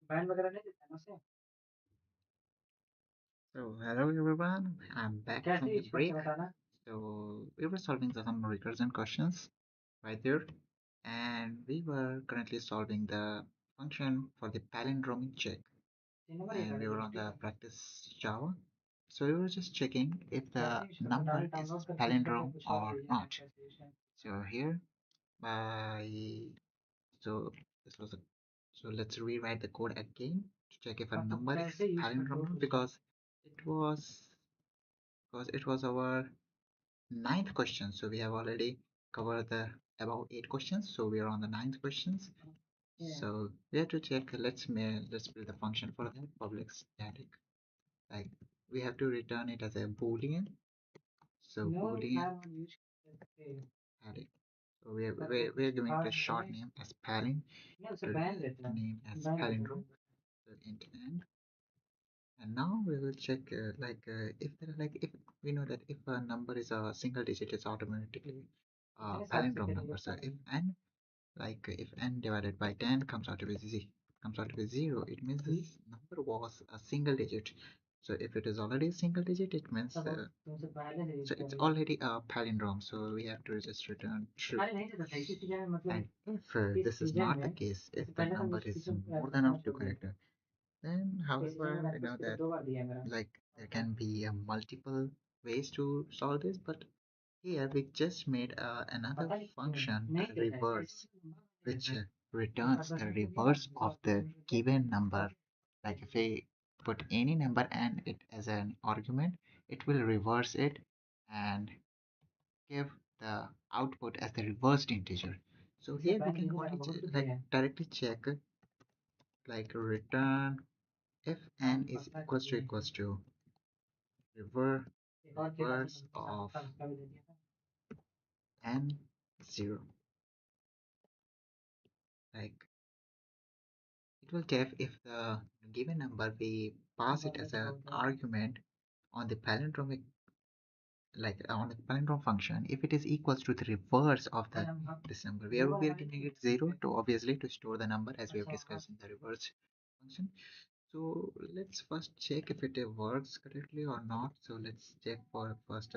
band वगैरह नहीं देता है ना उसे So, hello everyone, I'm back from कैसे the use करते break. हैं बताना So, we were solving some recursion questions right there, and we were currently solving the function for the palindromic check, तीन नंबर एक and we आगे were देखो on ठीक the है practice Java. So, we were just checking if कैसे the use करते हैं number direct is download करके उसके अंदर palindrome कुछ और or भेजना है not. कैसे यूज करते So, here by so this was a so let's rewrite the code again to check if a हैं तो number is कैसे यूज करते palindrome हो or not, पूछना because it was our ninth question. So we have already covered the about 8 questions. So we are on the ninth questions. है So we have to check. Let's build a function for that public static. Like we have to return it as a boolean. So no boolean यार हम use करते हैं static. So we are, करके we're, we're कुछ giving था it a short नहीं name as palin, नहीं उसे बैन देता है name as बैन देता palindrome. है So int n. And now we will check if there are if we know that if a number is a single digit, it's automatically a कितने साल से palindrome number. करेंगे So if n divided by 10 comes out to be 0, it means this number was a single digit. So if it is already a single digit, it means तुमसे पहले से use so कर it's रही है already a palindrome. So we have to just return true. पहले नहीं देता था इसी सीजन में And मतलब if इस this is season not the में case, if इससे the पहले तो number मुझे is ट्यूशन more than करना of two छोड़ दिया character, then इस सीजन however में you मैंने know कुछ that दो बार दिया मेरा like there can be multiple ways to solve this, but here we just made another पता नहीं क्यों function, नहीं a देता है reverse, which एक बार returns दस the मिनट में reverse of the given number. Like if we put any number and it as an argument, it will reverse it and give the output as the reversed integer. So here we can only directly check like return if n is equals to reverse of n 0. Like it will check if the given number we pass it as an argument on the palindromic on the palindrome function, if it is equals to the reverse of this number, we are giving it 0 to obviously to store the number as we have discussed in the reverse function. So let's first check if it works correctly or not. So let's check for first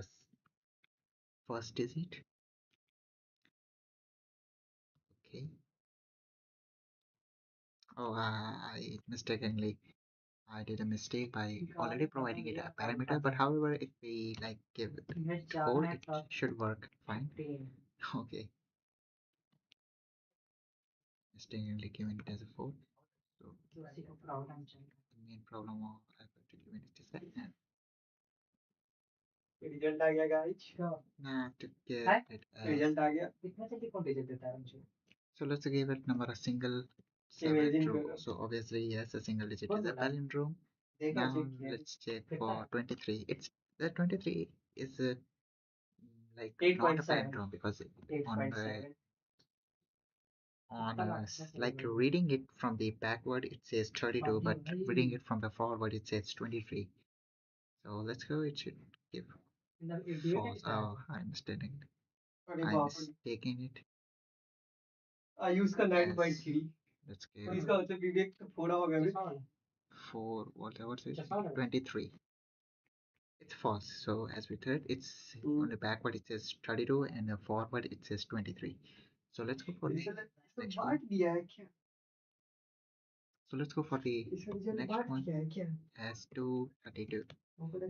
digit. Okay. Oh, I mistakenly I did a mistake by already providing it a parameter. But however, if we give it 4, it should work fine. Okay, mistakenly given it as a 4. So the main problem of I have to give it is that result आ गया guys now to get it as result आ गया कितने से कौन result देता है मुझे so let's give it number a single 7 true. So obviously yes, a single digit is a palindrome. Now let's check for 23. It's the 23 is not a palindrome because reading it from the backward it says 32, but reading it from the forward it says 23. So let's go. It should give false. Oh, I'm mistaking. I'm mistaking it उसका as 9.3 let's और give इसका मतलब विवेक तो थोड़ा हो गया 4 whatever it is 23. It's false. So as we said, it's on the backward it says 32 and the forward it says 23. So let's go for the next one. So let's go for the next one as 232.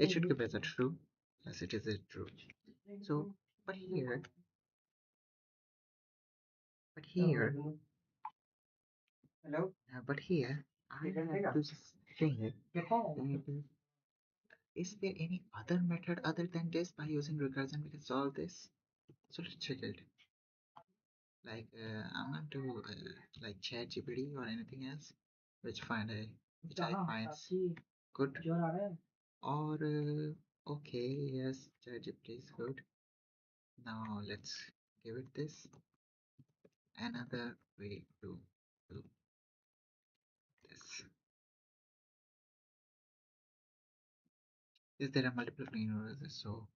It should give as a true as it is a true. So but here hello but here I have to say is there any other method other than this by using recursion we can solve this? So let's check it. I'm going to chat GPT or anything else which I find good or okay, yes, chat GPT is good. Now let's give it this another way to do this. Is there a multiple clean errors? So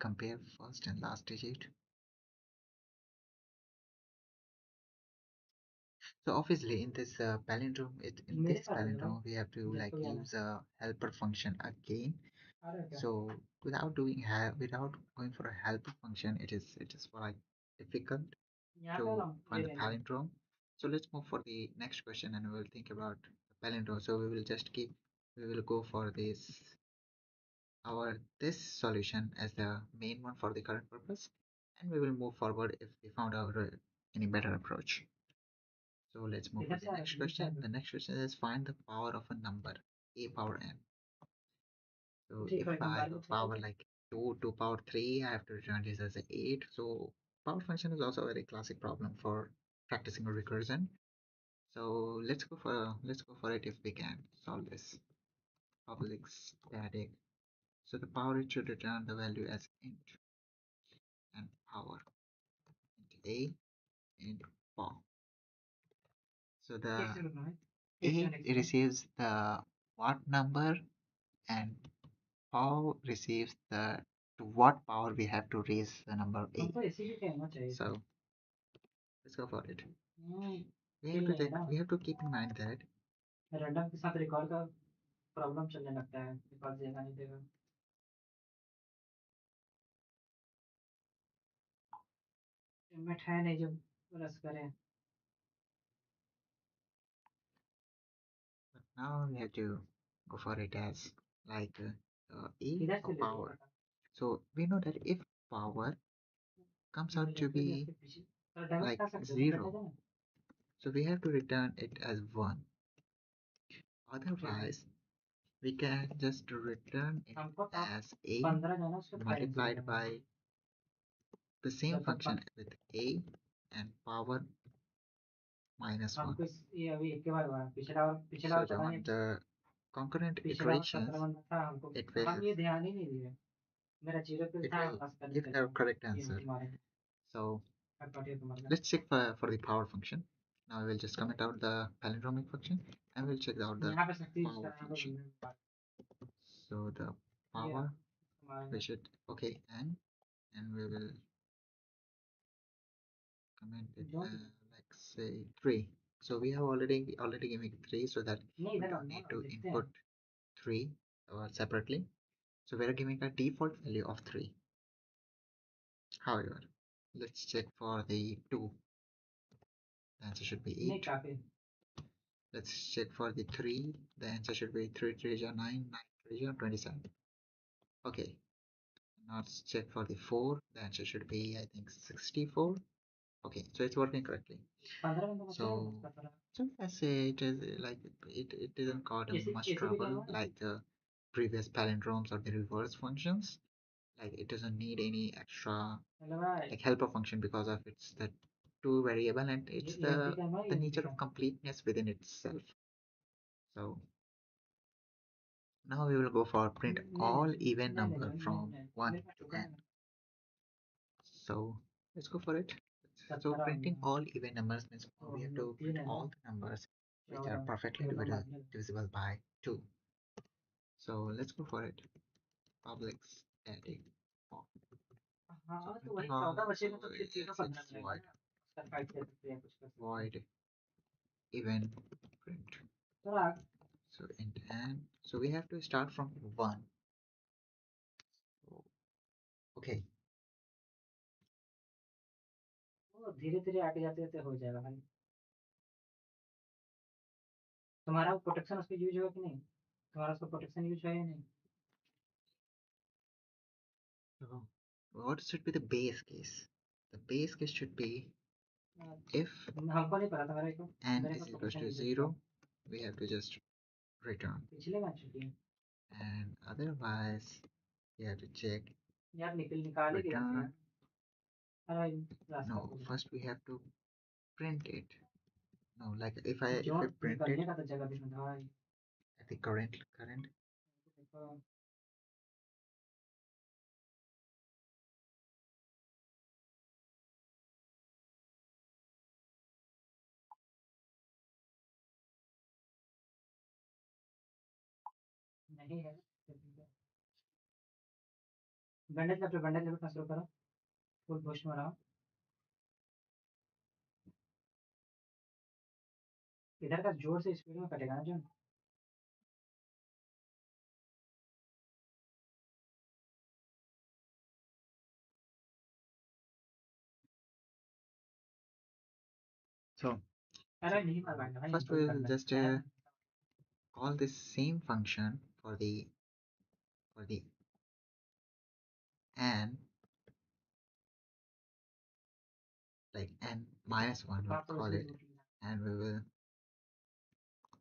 compare first and last digit. So obviously in this palindrome, in मेरे this साथ है भाई palindrome, we have to जब like को जाना use a helper function again. आ रहा है क्या So without going for a helper function, it is like difficult यहाँ पे to ना ले find the लेंगे palindrome. So let's move for the next question and we will think about the palindrome. So we will go for this solution as the main one for the current purpose, and we will move forward if we found out any better approach. So let's move for इधर the से आ रहा next है बीच में question. The next question is find the power of a number, a power n. So ठीक if है I एकदम have बारी a में power चलेंगे like 2 power 3, I have to return this as a 8. So power function is also a very classic problem for practicing a recursion. So let's go for it if we can solve this. Public static. So the power, it should return the value as int and power int a int power. So एक the second रुकना है एक a second एक second receives the what number and power receives the to what power we have to raise the number a. हमको ऐसे भी कहना चाहिए था So let's go for it. खेल नहीं है ना We have to keep in mind that random के साथ रिकॉर्ड का प्रॉब्लम चलने लगता है रिकॉर्ड देगा नहीं देगा पेमेंट है नहीं जो रस करें now we have to go for it as like a इधर or से ले power. Low So we know that if power comes out to फिर be इसके पीछे तो डैमेज like खा सकते हो बैठा 0, जाए so we have to return it as 1. Otherwise, we can just return it हमको टॉप as a 15 जो है ना उसको टाइम multiplied चाहिए by the same जब तक function with a and power minus 1. हमको ये अभी एक के बाद हुआ पिछला So और पता नहीं the concurrent पिछला iterations, 17 था हमको it will हम ये ध्यान ही नहीं दिए मेरा जीरो पे it था will बस करने give के a लिए correct ये answer. तुम्हारे So अटपटे तुम्हारे let's check for the power function. Now we will just comment out the palindromic function and we'll check out the यहाँ पे शक्ति यूज power करना function. तो So the ये power, we हमारे should okay and we will comment it don't like say 3. So we have already given 3 so that नहीं we इधर don't ना need to देखते हैं input 3 separately. So we are giving a default value of 3. However, let's check for the 2. The answer should be नहीं 8. काफी Let's check for the 3. The answer should be 3 3 is 9, 9 3 is 27. Okay. Now let's check for the 4. The answer should be, I think, 64. Okay, so it's working correctly. 15 minute बचा है So, उसका थोड़ा so I say it is like it didn't cause much ऐसे भी trouble करना है like the previous palindromes or the reverse functions. Like it doesn't need any extra hello भाई like helper function because of it's the two variable and it's ये MP का है the ये MP nature का of completeness within itself. So now we will go for print नहीं all नहीं even नहीं नहीं number from नहीं 1 मेरे पास to रुका n. है So let's go for it. So 17 printing all even numbers means तो we हम have लोग to print 3 है ना all the numbers which are 14 perfectly 13 मार दिया divisible by 2. So let's go for it. Public static so हाँ तो printing वही all 14 so बचेगा तो फिर 13 yes 15 it's मिलेगा void ना उसका फाइट कर सकते हैं कुछ कर सकते हैं void even print. थोड़ा So int n. So we have to start from 1. Okay. वो धीरे धीरे आगे जाते जाते हो जाएगा भाई तुम्हारा प्रोटेक्शन उस पर यूज हुआ कि नहीं तुम्हारा उसका प्रोटेक्शन यूज हुआ या नहीं So what should be the base case? The base case should be if हमको नहीं पता था n मेरे is को equals प्रोटेक्शन to यूज हुआ 0, we have to just return. पिछले मैच छुट्टी And otherwise, we have to check यार निकाल ही दिया था return. यार अरे भाई रास्ता No, भूल गया first we have to print it. No, like if I zone print it निकलने का तो जगह भी था भाई at the current देखो नहीं है बैंडेज लेफ्ट शुरू करो फुल पोस्ट में रहो इधर का जोर से स्पीड में कटेगा ना जो। So अरे नहीं मार पाएगा भाई, first हमको भी we'll करना just है। call this same function for the n, like n minus 1 we'll बाप तो call उसमें it, लूट लिया। and we will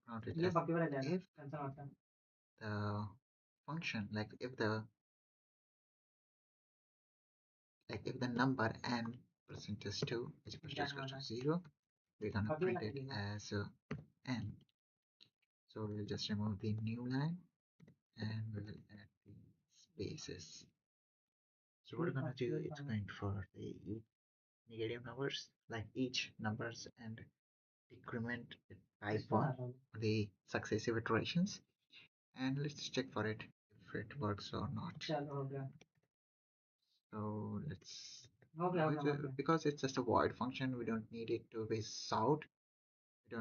count it ये as बाकी वाला जाएगा, if टेंशन मत कर। the function, like if the number n percent is 2 is equals to जाने वाला है। 0, we're gonna बाकी print वाला it करिएगा। as n. So we'll just remove the new line and we will add the spaces. So what we're gonna do, it's going for the negative numbers, like each numbers, and decrement it by इसको 1 मार रहा हूँ। for the successive iterations, and let's check for it if it works or not. चलो हो गया। So let's हो गया, हो गया, हो गया। because it's just a void function, we don't need it to be out. We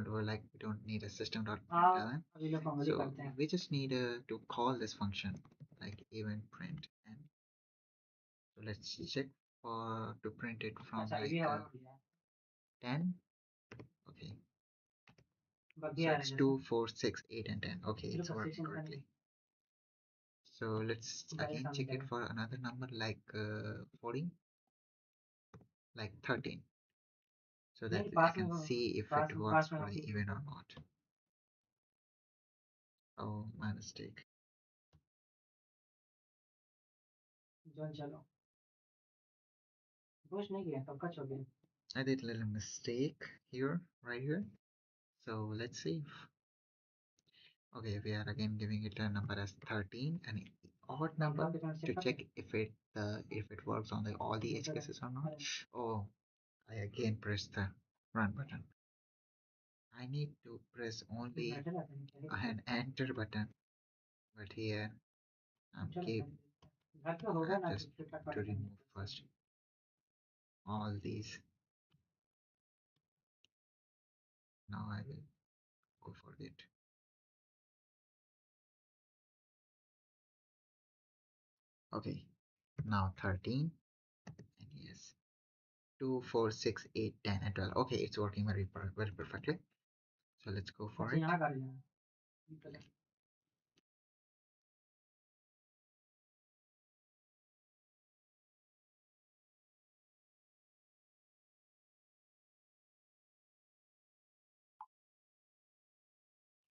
don't need a system.println. अभी लोग फॉर्मली So करते हैं। we just need to call this function like event print, and so let's check for to print it from अच्छा ये like भी हवा में दिया है। 10. Okay, बाकी so आ it's रहा है 2, 4, 6, 8, and 10. Okay, जैसे। it's चलो working फ्रस्ट्रेशन का correctly. नहीं। So let's गाड़ी again सामने check it चलो। for another number like 40, like 13, so that नहीं I पास में can हो, see if पास it में works पास में for हो the कि even or not. Oh, my mistake. Zone चलो। कुछ नहीं किया, सबका छोड़ दिया। I did a little mistake here, right here. So let's see. Okay, we are again giving it a number as 13, an odd number to check if it works on the all the edge cases or not. Oh, I again pressed the run button. I need to press only an enter button, but here I'm just to remove first all these. Now I will go for it. Okay, now 13, and yes, 2, 4, 6, 8, 10, and 12. Okay, it's working very perfectly. So let's go for it.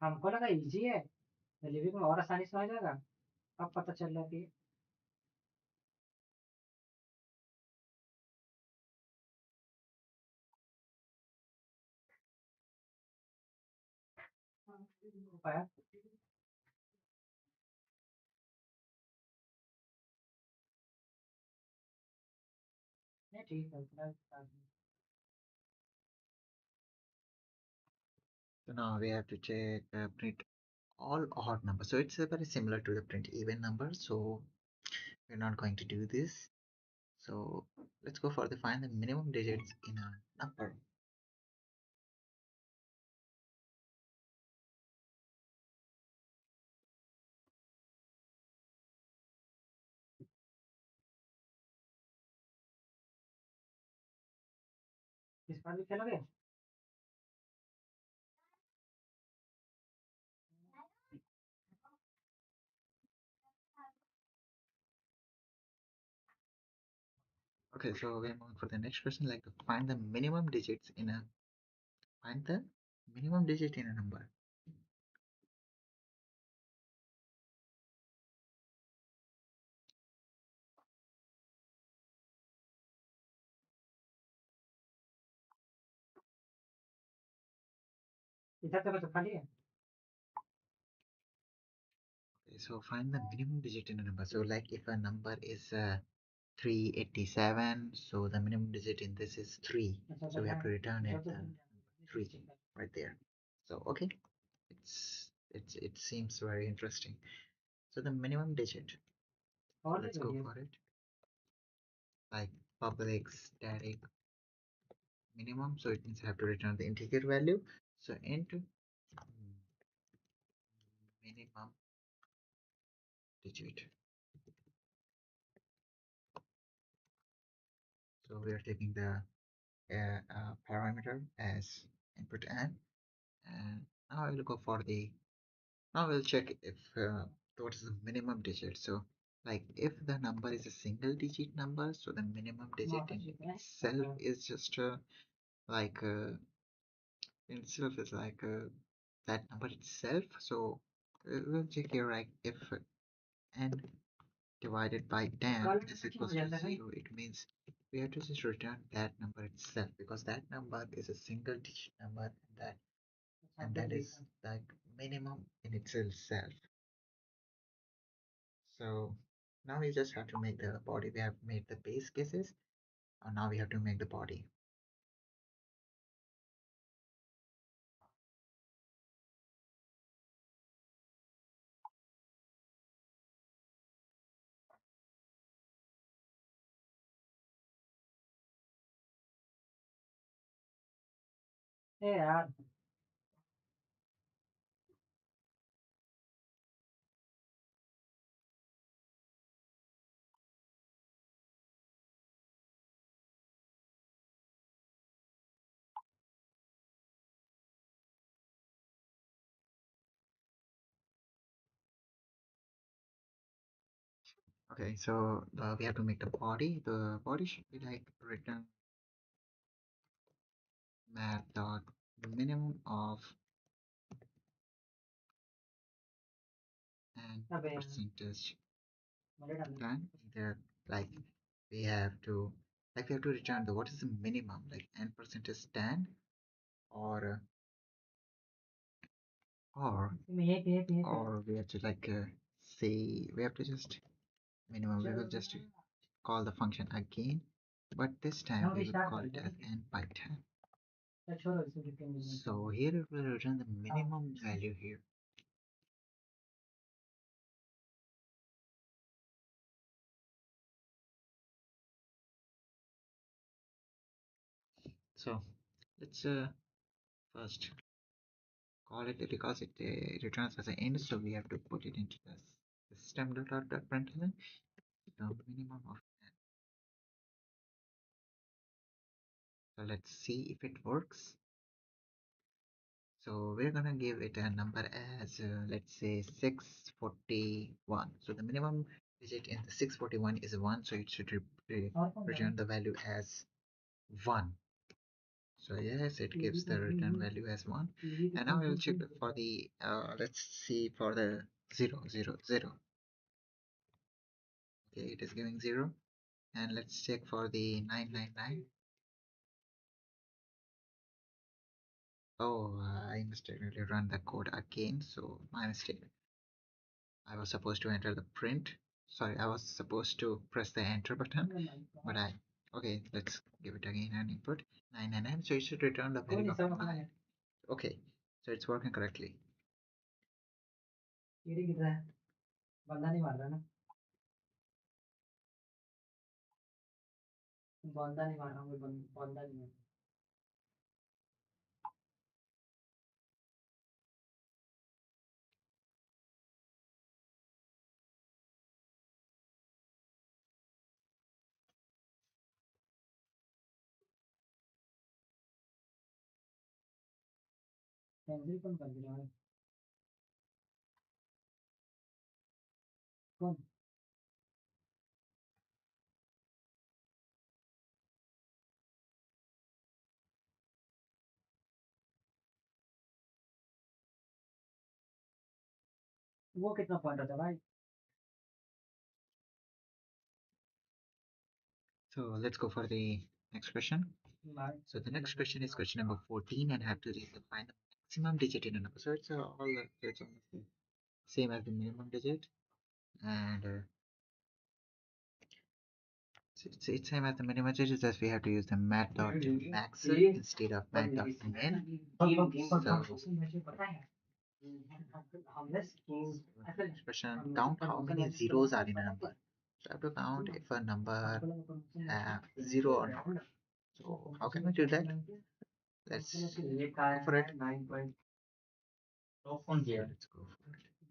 हमको लगा easy है, delivery में और आसानी से हो जाएगा। अब पता चल रहा है कि पाया। नहीं ठीक है। So now we have to check print all odd numbers. So it's very similar to the print even number. So we're not going to do this. So let's go for the find the minimum digits in a number. इस बार भी खेलोगे? Okay, so we're moving for the next question, like find the minimum digits in a find the minimum digit in a number. इधर तक तो खाली है। Okay, so find the minimum digit in a number. So like if a number is 387, so the minimum digit in this is 3. So we have to return it 3 right there. So okay, it seems very interesting. So the minimum digit. So let's go for it. Like public static minimum. So it means I have to return the integer value. So int minimum digit. So we are taking the parameter as input n, and now I will go for the, now we'll check if what is the minimum digit. So like if the number is a single digit number, so the minimum digit in itself is just like in itself is like that number itself. So we'll check here, like if n divided by 10 is equals to 0, it means we have to just return that number itself, because that number is a single digit number, and that is like minimum in itself. So now we just have to make the body. We have made the base cases, and now we have to make the body. Yeah. Okay, so we have to make the body. The body should be like return math dot minimum of and percentage then either like we have to return the what is the minimum, like n percentage 10, or or we have to like say we have to just minimum. We will just call the function again, but this time we will call it as n by 10. So here it will return the minimum value here. So let's first call it, because it returns as an end, so we have to put it into the system.out.println the minimum of n. So let's see if it works. So we're gonna give it a number as let's say 641. So the minimum digit in the 641 is 1, so it should return the value as 1. So yes, it gives the return value as 1. And now we'll check for the let's see for the 000. Okay, it is giving 0. And let's check for the 999. Oh, I mistakenly run the code again, so my mistake. I was supposed to enter the print. Sorry, I was supposed to press the enter button, but okay, let's give it again an input. 999, so it should return the value of 9. Okay, so it's working correctly. वो कितना point होता है भाई? So let's go for the next question. So the next question is question number 14, and have to find the maximum digit in a number. So it's all it's almost the same as the minimum digit, and it's same as the minimum digit, just we have to use the math.max instead of math.min. So expression count how many zeros are in a number. So I have to count if a number have 0 or not. So how can we do that? Let's go for it. Let's go for it.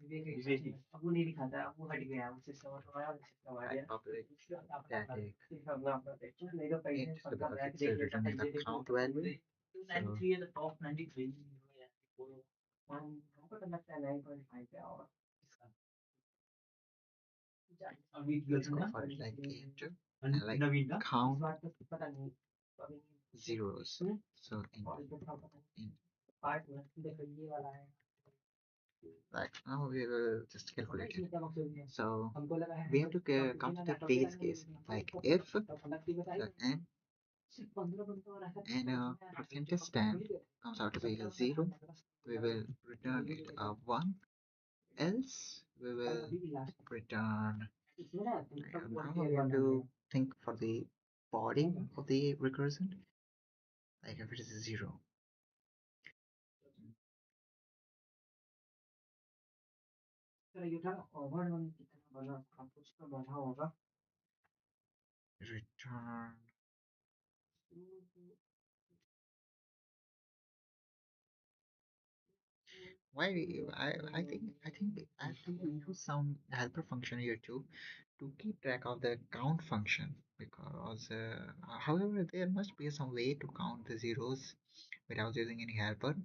अब वो नहीं दिखाता, अब वो हट गया, उससे सवा तो आया, उससे सवा I गया। public उसके बाद अपना static फिर अपना अपना देखो, नहीं तो पहले int पक्का because बैठ it's देख लेता written था, in the ये देखो count value. So 93 है तो टॉप 93 हमको तो लगता है 9.5 पे होगा इसका। अभी let's go ना for it like int and and like नवीन ना इस count बात का पता नहीं अभी zeros. So कॉलेज में था पता नहीं int. पार्ट में देखो ये वाला है Right now we will just calculate it. इसमें क्या मकसद है So हमको लगा है we have to count the base case. Like if the n सिर्फ 15 बंदे और ऐसा and percentage stand comes out to be a 0, we will return it a 1, else we will return. Now we have to think for the body of the recursion, like if it is a 0. Return. Why I think I have to use some helper function here too to keep track of the count function, because however there must be some way to count the zeros without using any helper,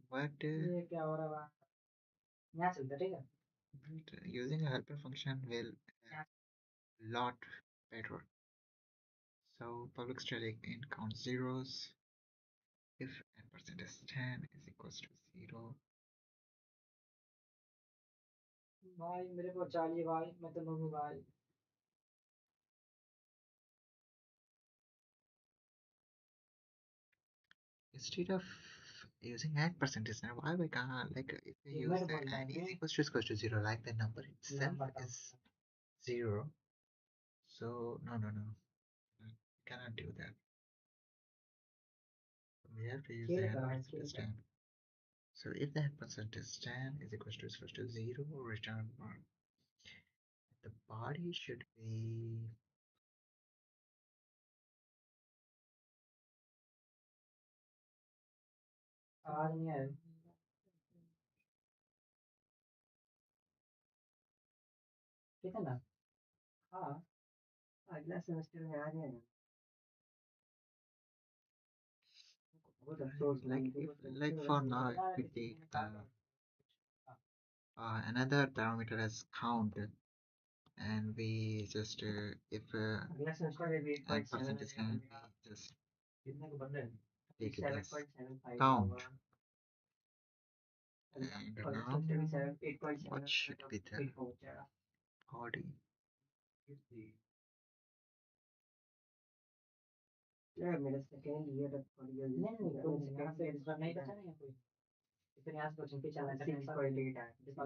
but using a helper function will lot better. So public static int count zeros if n% is 10 is equals to 0. भाई मेरे को चाहिए भाई मैं तो लूंगी भाई Instead of using n percentage, now why we can't, like if we use the n is equals to 0, like the number itself is 0. So no, we cannot do that. We have to use the n percentage stand. So if the n percentage stand is equals to 0, return 1. The body should be आवाज नहीं आया कितना हाँ अगला semester में आ जाएगा बहुत अफसोस like if like for now if we take another parameter as count, and we just if अगला सेमेस्टर में भी n 8.7 percentage stand we just कितने को बन रहे हैं take it as 7.75 count, और and सेमेस्टर now भी 8.7 what should be the पहुंच जाएगा body? यार मेरा सेकंड ईयर नहीं यहाँ से इस बार नहीं बचा नहीं है कोई इतने आज कोचिंग के चला 6.8 है उसका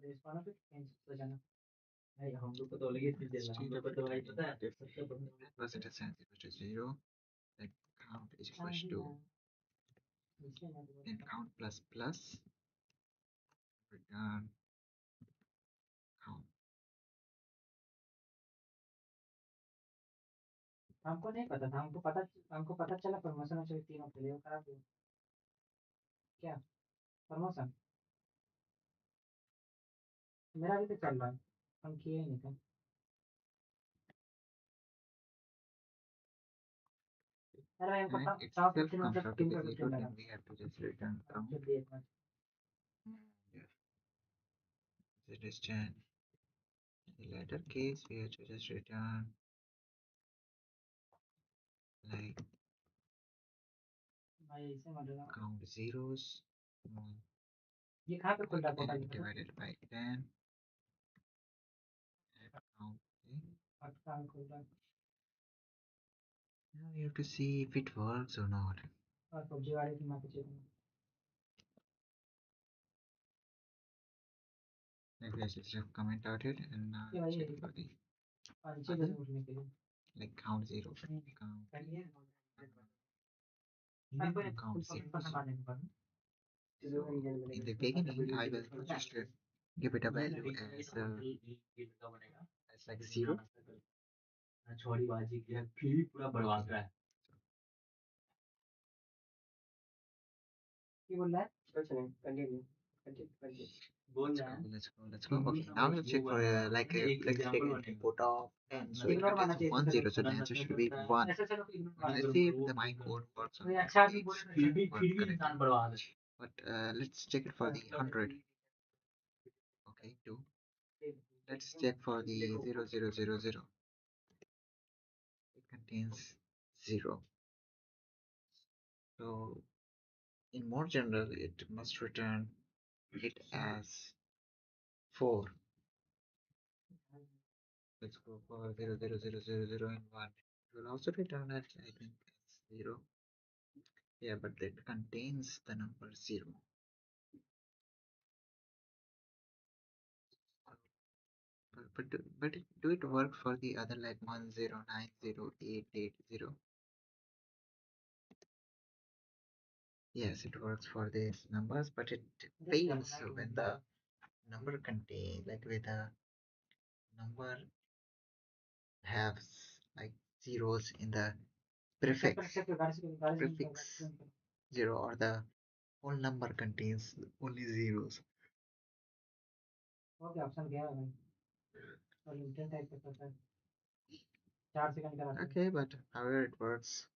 रिस्पॉन्स पे कैंसिल हो जाना भाई हम लोग को तो लगे फिर देना हम लोग को तो भाई पता है सबसे बढ़िया Percentage stand is equal to 0, then count is equals to then count plus plus return count. हमको नहीं पता था हमको पता चला प्रमोशन चाहिए तीनों के लिए खराब हुआ क्या प्रमोशन मेरा भी तो चल रहा है हम किए ही नहीं थे अरे हमको And था itself साउथ फिफ्टीन comes मतलब out to तीन be का 0, खेल then लगा we have to just return count. फिर भी एक match Yes, it is 10. In the latter case, we have to just return like भाई ऐसे मत लगा count zeros, ये कहाँ पे खुल like रहा है portal n divided by 10, and count. Okay. कहाँ खुल रहा है Now we have to see if it works or not. और पबजी वाले की मार check Like we just have comment out it and check for the नीचे other, कैसे उठने के लिए like count zero, count zeros. So in the beginning, I will just give it a value as like 0. छोड़ी बाजी की फिर पूरा बर्बाद रहा है क्या बोल रहा है कुछ नहीं continue Let's go. Okay, now we'll check for let's take an input of 10. So it contains 1 0, so the answer should be 1. Let's see if the my code works on each one correctly. But let's check it for the 100. Okay, 2. Let's check for the 0000. It contains 0. So in more general, it must return it as 4. Let's go for 00000 and 1. It will also return it, I think, as 0. Yeah, but it contains the number 0. But do it work for the other like 10908880? Yes, it works for these numbers, but it fails when the number contain like with a number has like zeros in the prefix 0, or the whole number contains only zeros. Okay, but however it works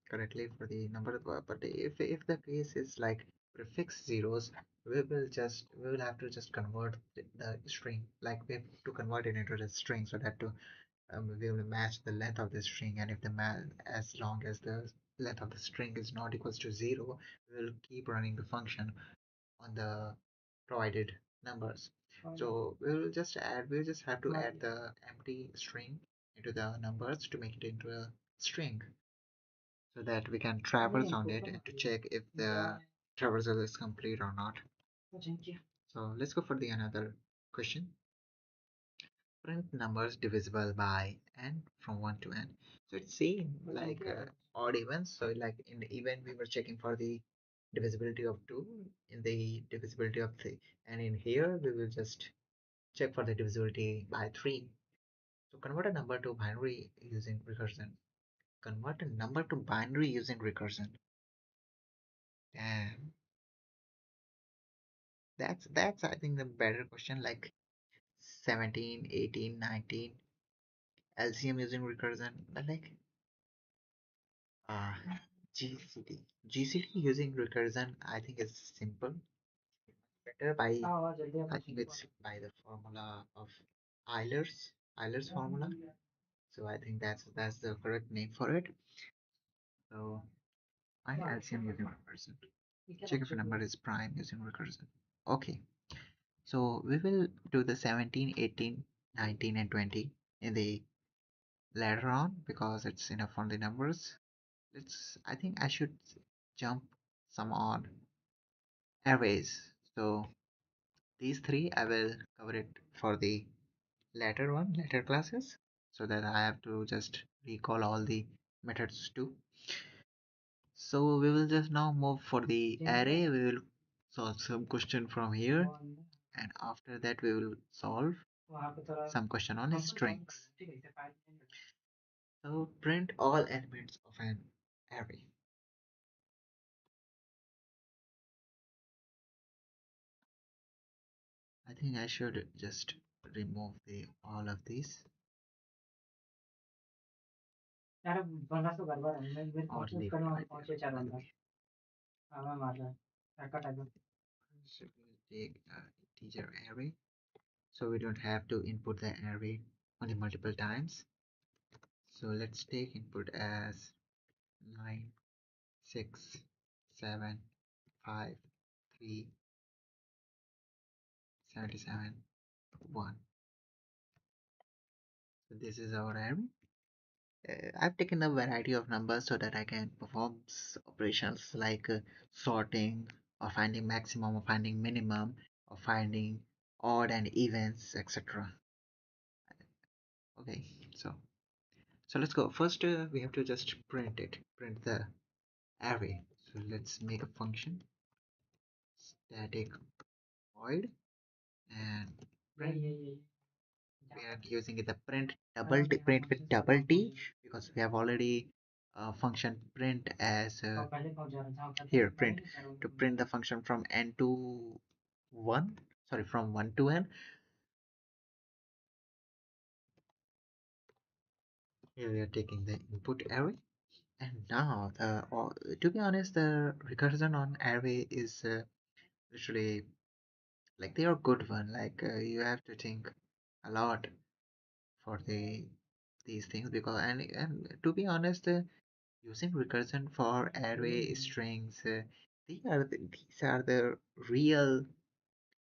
correctly for the number, but if the case is like prefix zeros, we will have to just convert the string, like we have to convert it into a string so that to we will match the length of the string, and if the as long as the length of the string is not equals to 0, we will keep running the function on the provided numbers. So we'll just have to add the empty string into the numbers to make it into a string so that we can traverse on it and to check if the traversal is complete or not. So let's go for the another question. Print numbers divisible by n from 1 to n. So it's same like odd evens. So like in the event we were checking for the divisibility of 2, in the divisibility of 3, and in here we will just check for the divisibility by 3. So convert a number to binary using recursion. Convert a number to binary using recursion. And that's I think the better question, like 17, 18, 19 LCM using recursion, but like uh GCD using recursion I think is simple, better by I think it's by the formula of Euler's formula. So I think that's the correct name for it. So I LCM using recursion. Check if a number is prime using recursion. Okay, so we will do the 17, 18, 19, and 20 in the later on because it's enough on the numbers. I think I should jump some on arrays. So these three I will cover it for the later classes, so that I have to just recall all the methods too. So we will just now move for the array. We will solve some question from here, and after that we will solve some question on strings. So print all elements of an array. I think I should just remove the all of these or leave it right there, by the way. So we'll take integer array, so we don't have to input the array only multiple times. So let's take input as 9, 6, 7, 5, 3, 77, 1. So this is our array. I've taken a variety of numbers so that I can perform operations like sorting, or finding maximum, or finding minimum, or finding odd and evens, etc. Okay, so let's go. First, we have to just print the array. So let's make a function static void and print. We are using the print with double T because we have already function print as here print to print the function from n to 1, sorry, from 1 to n. Here we are taking the input array. And now, to be honest, the recursion on array is literally like they are good one. Like you have to think a lot for these things because and to be honest, using recursion for array strings, these are the real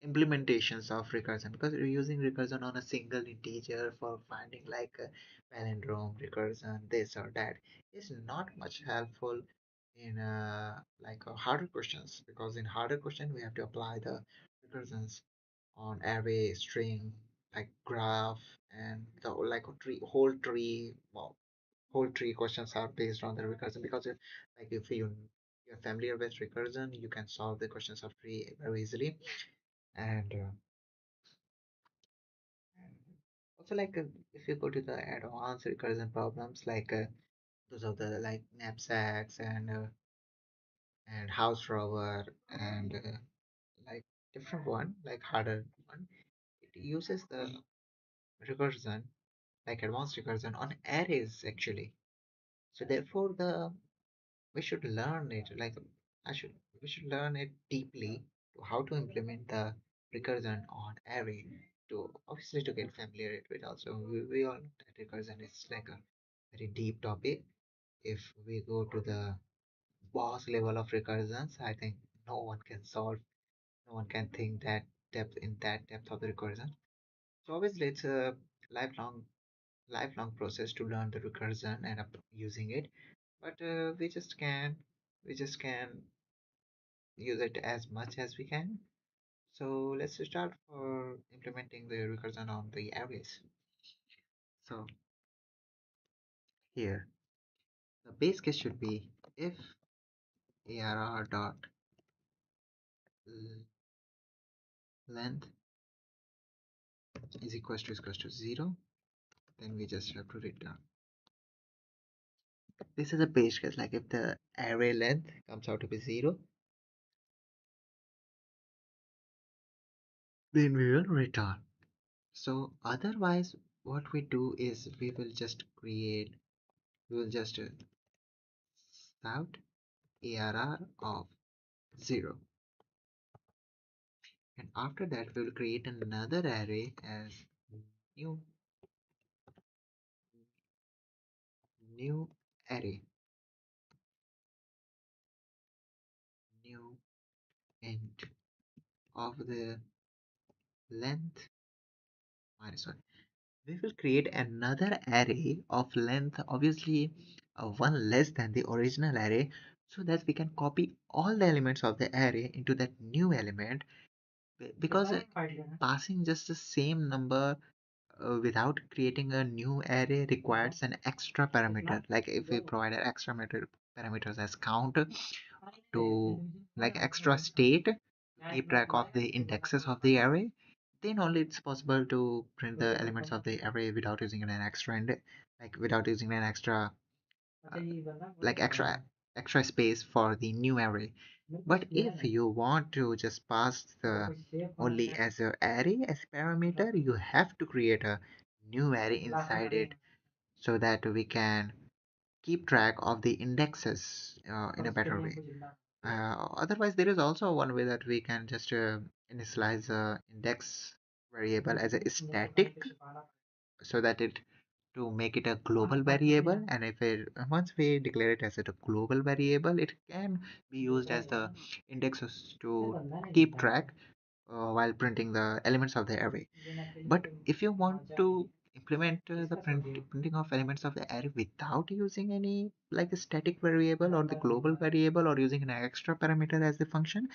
implementations of recursion because you're using recursion on a single integer for finding like a palindrome recursion this or that is not much helpful in like harder questions because in harder question we have to apply the recursions on array string like graph and the like a tree whole tree well, whole tree questions are based on the recursion because like if you're familiar with recursion you can solve the questions of tree very easily and also, like if you go to the advanced recursion problems, like those of the like knapsacks and house rover and like different one, like harder one, it uses the recursion, like advanced recursion on arrays actually. So therefore, the we should learn it. Like I should we should learn it deeply to how to implement the recursion on array to obviously to get familiar with it also. We all know that recursion is like a very deep topic. If we go to the boss level of recursions, I think no one can solve, no one can think that depth in that depth of the recursion. So obviously it's a lifelong lifelong process to learn the recursion and up using it. But we just can use it as much as we can. So let's start for implementing the recursion on the arrays. So here the base case should be if arr dot length is equals to 0, then we just have to return. This is a base case, like if the array length comes out to be 0, then we will return. So otherwise, what we do is we will just out arr of 0. And after that, we will create another array as new new array, new int of the length minus 1. We will create another array of length, obviously one less than the original array, so that we can copy all the elements of the array into that new element because passing just the same number without creating a new array requires an extra parameter. Like if we provide an extra parameters as count to like extra state to keep track of the indexes of the array, then only it's possible to print the elements of the array without using an extra like without using an uh, extra space for the new array. But if you want to just pass the only as a array as a parameter, you have to create a new array inside it so that we can keep track of the indexes in a better way. Otherwise, there is also one way that we can just initialize the index variable as a static so that it to make it a global variable, and if it once we declare it as a global variable it can be used as the indexes to keep track while printing the elements of the array. But if you want to implement the printing of elements of the array without using any like a static variable or the global variable or using an extra parameter as the function,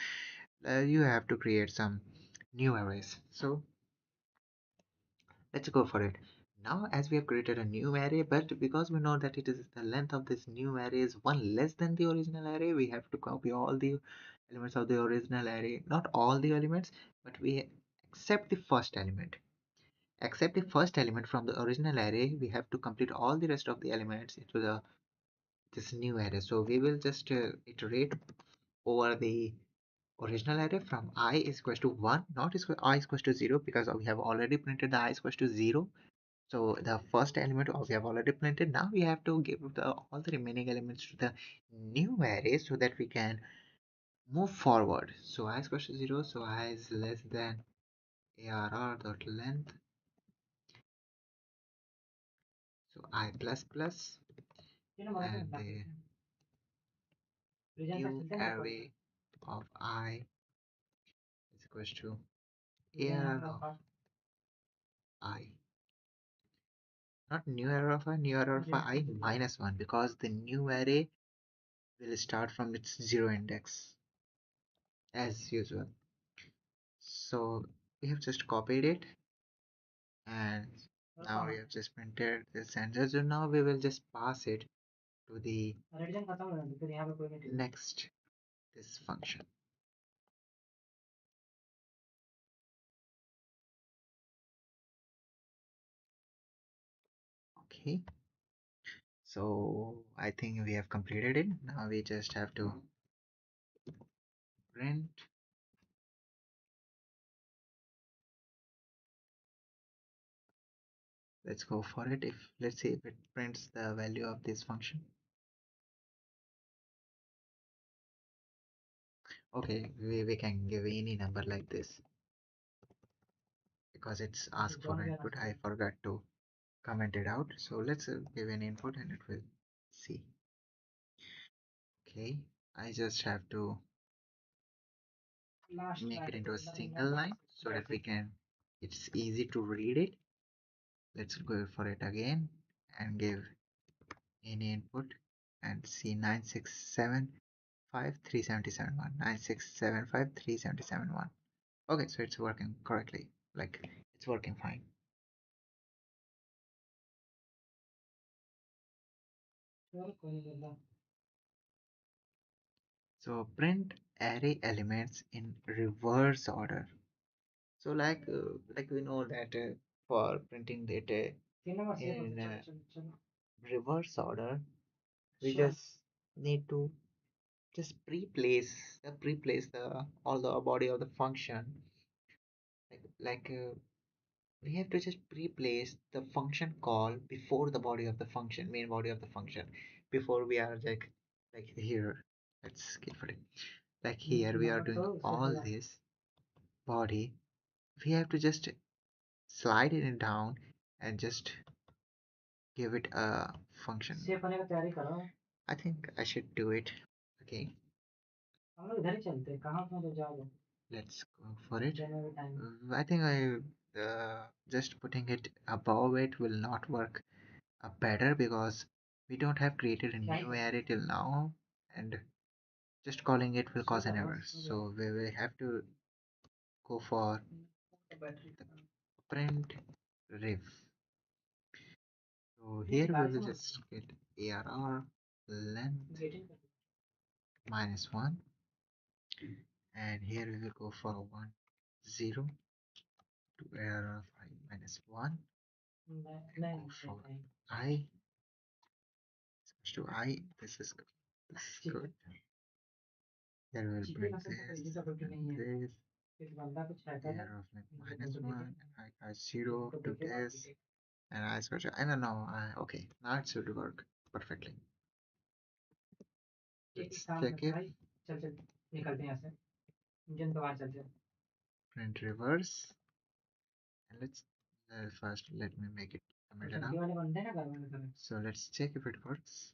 you have to create some new arrays. So let's go for it. Now, as we have created a new array, but because we know that it is the length of this new array is one less than the original array, we have to copy all the elements of the original array. Not all the elements, but we accept the first element. Accept the first element from the original array, we have to complete all the rest of the elements into the this new array. So we will just iterate over the original array from I is equals to 1, not is I is equals to 0, because we have already printed the I is equals to 0. So the first element we have already printed. Now we have to give all the remaining elements to the new array so that we can move forward. So I is equals to 0, so I is less than arr dot length, so I plus plus, and the new array of I is equals to arr of I. Not new array of I, new array of I minus 1, because the new array will start from its 0 index as usual. So we have just copied it, and now we have just printed this answer. So now we will just pass it to the next this function. Okay, so I think we have completed it. Now we just have to print. Let's go for it. If let's see if it prints the value of this function. Okay, we can give any number like this because it's asked for input. I forgot to comment it out. So let's give an input and it will see. Okay, I just have to make it into a single line so that we can, it's easy to read it. Let's go for it again and give any input and see 9675377 9675377. Okay, so it's working correctly, like it's working fine. So print array elements in reverse order. So like we know that for printing data in reverse order, we just need to just pre-place the all the body of the function, like we have to just pre-place the function call before the body of the function, main body of the function, before we are like here. Let's skip it. Like here we are doing all this body, we have to just slide it down and just give it a function. I think I should do it. Okay, let's go for it. I think I just putting it above it will not work better because we don't have created a new array till now, and just calling it will cause an error. So we will have to go for the print ref. So here we will just get arr length minus 1, and here we will go for 1 0 to arr of I minus 1, and go for I switch to I. This is good. This is good. Here we will print this and this. Arr of like minus 1, and I got 0 to this, and I switch. I don't know. Okay, now it should work perfectly. Let's check it. Print reverse, and let's first let me make it commented out. So let's check if it works.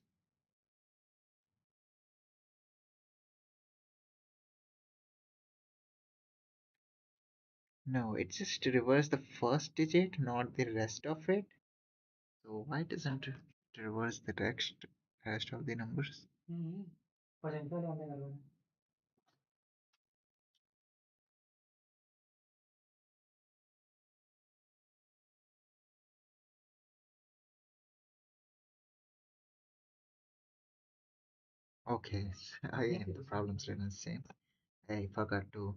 No, it just reverse the first digit, not the rest of it. So why doesn't it reverse the rest of the numbers? Okay, again the problems remain the same. I forgot to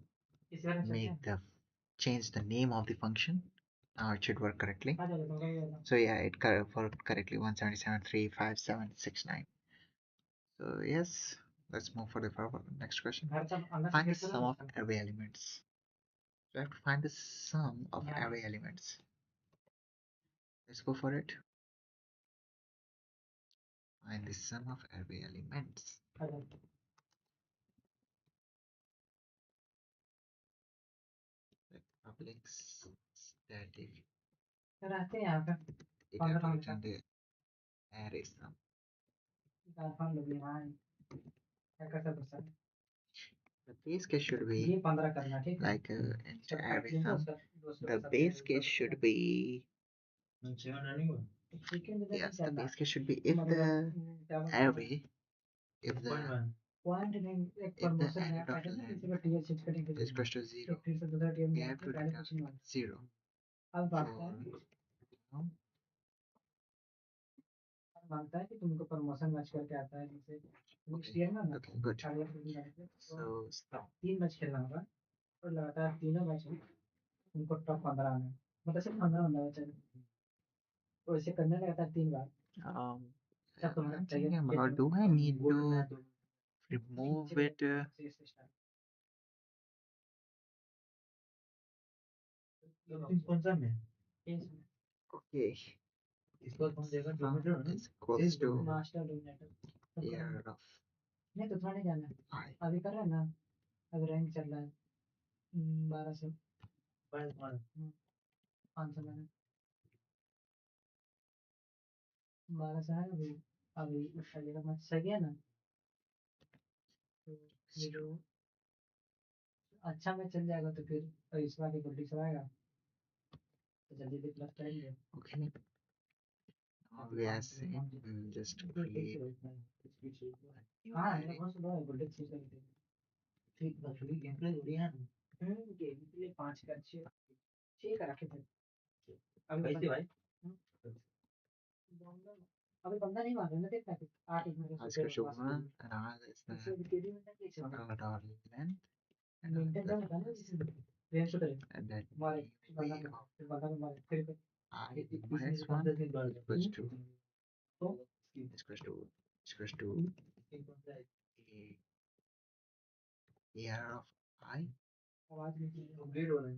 make the change the name of the function. Now it should work correctly. So yeah, it worked correctly 177.35769. So yes, let's move for the next question. घर सब अंदर से Find the gate sum करो of array elements. We have to find the sum of Yeah. array elements. Let's go for it. Find the sum of array elements. Like public static. रहते हैं यहाँ पे It 15 have minute returned the array sum. हम लोग यहाँ क्या कर सकते हैं The base case should be ये 15 करना ठीक है like int array sum. The base case should be yes. The base case should be if the array if the point नहीं एक if the प्रमोशन array नया dot पैटर्न है length इसी का टीएल चेंज करेंगे is equals to 0, फिर से दूसरा टीएल we में have to पहले कुछ नहीं return हुआ 0 अब for बात है now. मानता है कि तुमको प्रमोशन मैच करके आता है जैसे तुम Okay, स्टीयर में ना okay, good. अगर तुम डालोगे So stop. 3 मैच खेलना होगा और लगातार तीनों मैच में तुमको टॉप 15 आना है मतलब सिर्फ 15 होना चाहिए तो इसे करने लगातार 3 बार Um, जब तुम्हारा I'm चाहिए thinking about do I need to remove it? कौन सा में Okay, इसको कौन देगा sum dominator is equals to master dominator air of नहीं तो थोड़ा नहीं जाना I. अभी कर रहा है ना अभी रैंक चल रहा है 1200 500 मैंने 1200 है अभी अभी उसका जगह मैच सही है ना तो ये जो अच्छा मैच चल जाएगा तो फिर इस बार की गोल्डी से आएगा तो जल्दी जल्दी प्लस करेंगे Okay, now we are saying we will just create a new हाँ मेरा array. बहुत सुना है गोल्डी चीज करके ठीक बस वही गेम प्ले बढ़िया है गेम प्ले 5 का 6 का रखे थे अभी कैसे भाई अभी बंदा नहीं मार रहा ना देख पैकेट 8 एक मेरे Let's से go to one and R is the इससे केडी में नहीं चल dot length and maintain that करना था ना इससे रेंज तो करे and that मारे way बंदा of फिर बंदा को मारे फिर I इसमें minus से one 15 दिन बढ़ equals to तो equals to a air of I आवाज नहीं अपग्रेड हो रहा है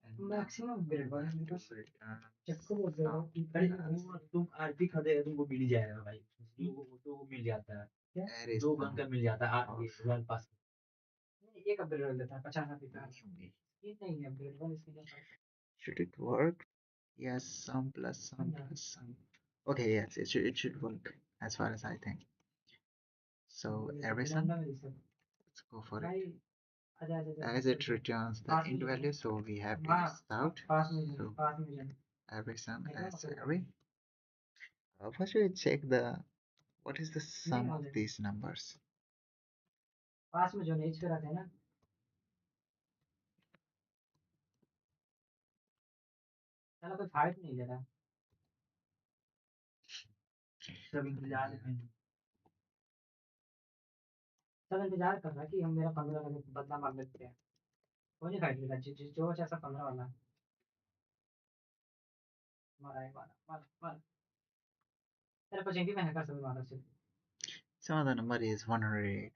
and maximum now upgrade we वाला have मेरे to पास return चक्को बोल रहा sum हूँ अरे वो तुम आरपी खरीदे तुमको मिल ही जाएगा भाई दो को मिल जाता है क्या array दो sum गन का मिल जाता है of रॉयल पास एक अपग्रेड हो जाता है 50 आरपी का new. ये नहीं है अपग्रेड वाला इसके लिए Should it work? Yes, sum plus sum plus sum. Okay, yes, it should work as far as I think. So array sum, let's go for it. As it returns the int value, so we have to list out. So array sum as array. First we check the what is the sum of these numbers. पास में जो नेच पे रहते हैं ना चलो कोई fight नहीं ले रहा सब इंतजार में सब इंतजार कर रहा है कि हम मेरा 15 वाले बदला मार लेते हैं कोई नहीं फाइट लेगा जो बचा सब 15 वाला मारा है मारा मारा मारा तेरे पचेंगी मैंने कर सब मारा सिर्फ Some of the number is 108.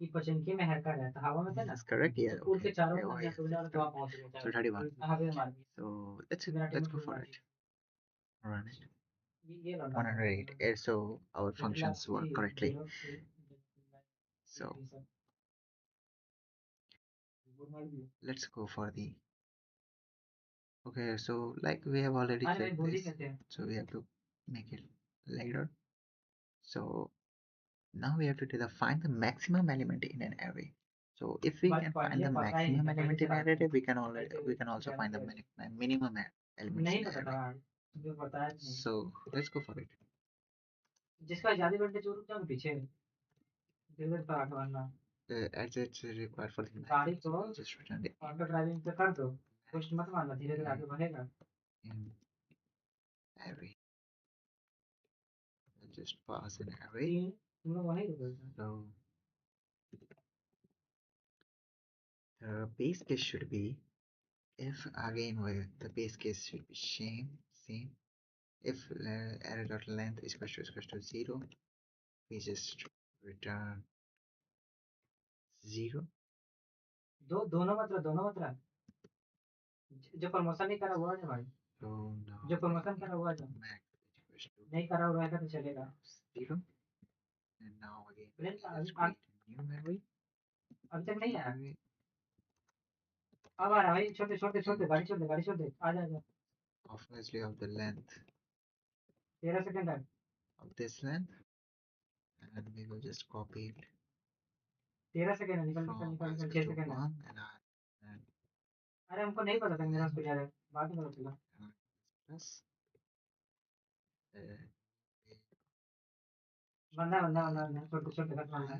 ये पचेंगी में हैकर है तो हवा में थे ना That's correct. Yeah. पूल के Okay. चारों Yeah, oh, में yeah, तो that's तो आप correct. पहुंच गए So 31. हवा मार दिया So मेरा let's टीम go for मार it. दिया Run it. ये लौटा 108. So our functions work correctly. So let's go for the okay. So like we have already checked this, so we have to make it later. So now we have to define the maximum element in an array. So if we can find the maximum element in an array, we can also find the minimum element in an array. So let's go for it. जिसका ज्यादा घंटे चोर क्या पीछे दिल पर आठवाना As it's required for the गाड़ी को just return the auto driving पे कर दो पुश मत मारना धीरे धीरे आगे बढ़ेगा in array. Just pass an array. तुम लोग वहीं रुको So the base case should be if again where the base case should be same If array dot length is equal to 0, we just return 0. दोनों मत रहा जो promotion नहीं करा हुआ है भाई So now जो प्रमोशन करा हुआ है max is equal to नहीं करा हुआ रहेगा तो चलेगा 0. And now again, plain let's create a new array. अभी तक नहीं आया Array अब आ रहा भाई छोड़ दे गाड़ी छोड़ दे आ जा obviously of the length 13 second है of this length, and we will just copy it 13 second है from निकल as 6 equal to सेकंड है 1 and अरे हमको नहीं पता था मेरा उसको जा रहा है बाद में पता चला plus uh, बंदा छोड़ दे बंदा है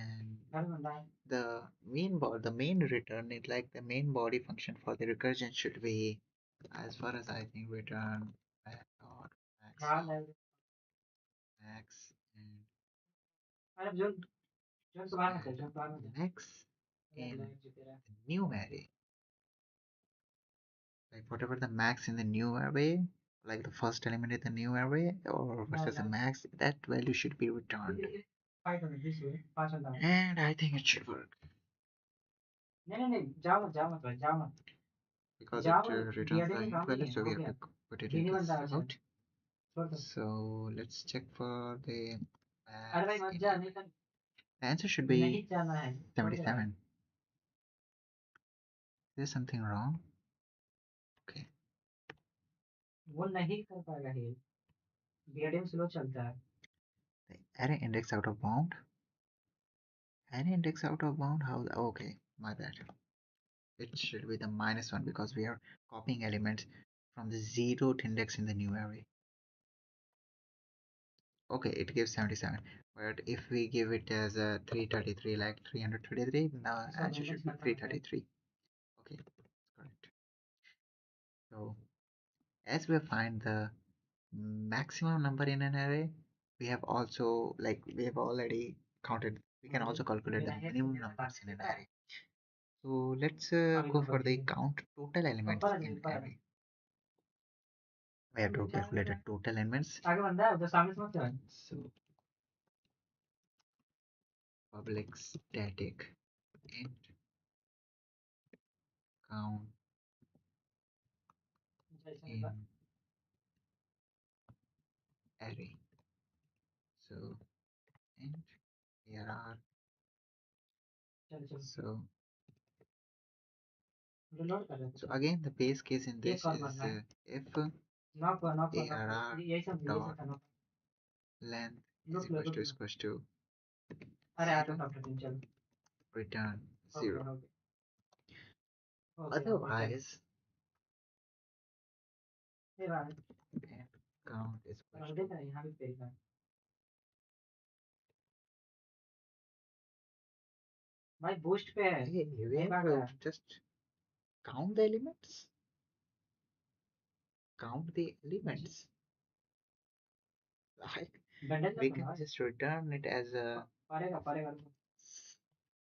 and बंदा है the main return is like the main body function for the recursion should be, as far as I think, return dot max and अरे जो तुम्हारा मत है जो तुम्हारा मत है max in the new array, like whatever the max in the new array, like the first element in the new array or versus the max, that value should be returned. And I think it should work नहीं जाओ मत because it returns the int value, so we have to put it into out. So let's check for the max int. The answer should be 77. Is there something wrong? Okay. वो नहीं कर पाएगा ये BADM slow चलता है The array index out of bound. Array index out of bound? How? Okay, my bad. It should be the -1 because we are copying elements from the 0th index in the new array. Okay, it gives 77, but if we give it as a 333, like 333, now answer should be 333. Okay, correct. So as we find the maximum number in an array, we have already counted. We can also calculate the minimum numbers in an array. So let's go for the count total elements in array. We have to calculate the total elements. So public static int count in array. So int arr. So again the base case in this is if arr dot length is equals to 0, return 0. Otherwise, and count is equal to भाई boost पे है hey, we have to just count the elements. Count the elements. We can just return it as a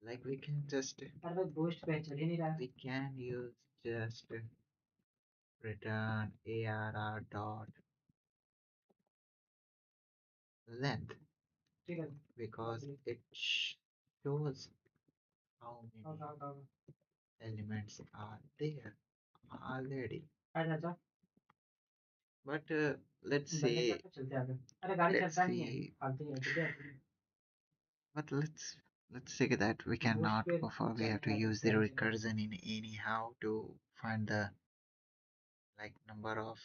like we can just we can use just return arr dot length because it shows how many elements are there already. But let's see. But let's say that we cannot go for. We have to use the recursion in anyhow to find the like number of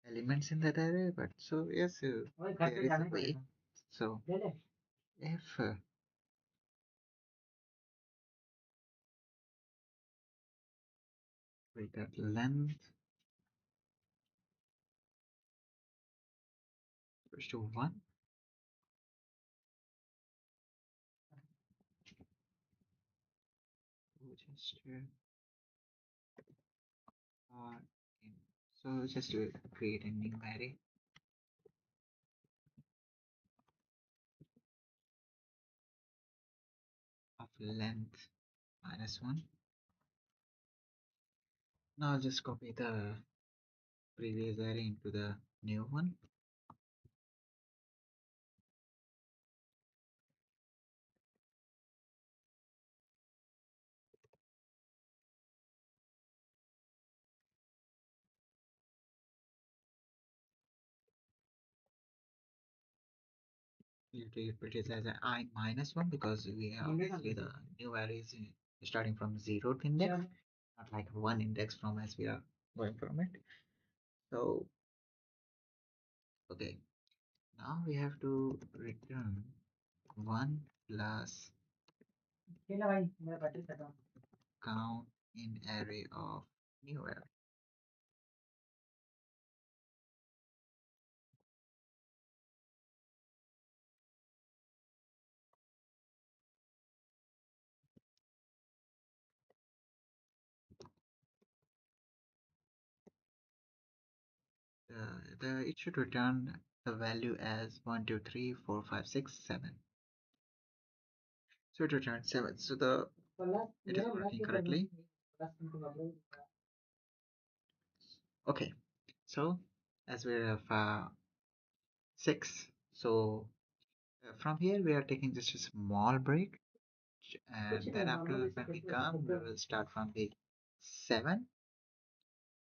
elements in that array. But so yes, there is a way. So if we got length equals to 1, we just in, so just to create a new array of length -1. Now just copy the previous array into the new one. You treat it as an I minus one because we have obviously the new array is starting from zeroth index, not like one index from as we are going from it. So, okay, now we have to return 1 plus count in array of new array. It should return the value as 1, 2, 3, 4, 5, 6, 7. So it returns 7. So it is working correctly. Okay. So as we have 6, so from here we are taking just a small break, and then after when we come, we will start from the 7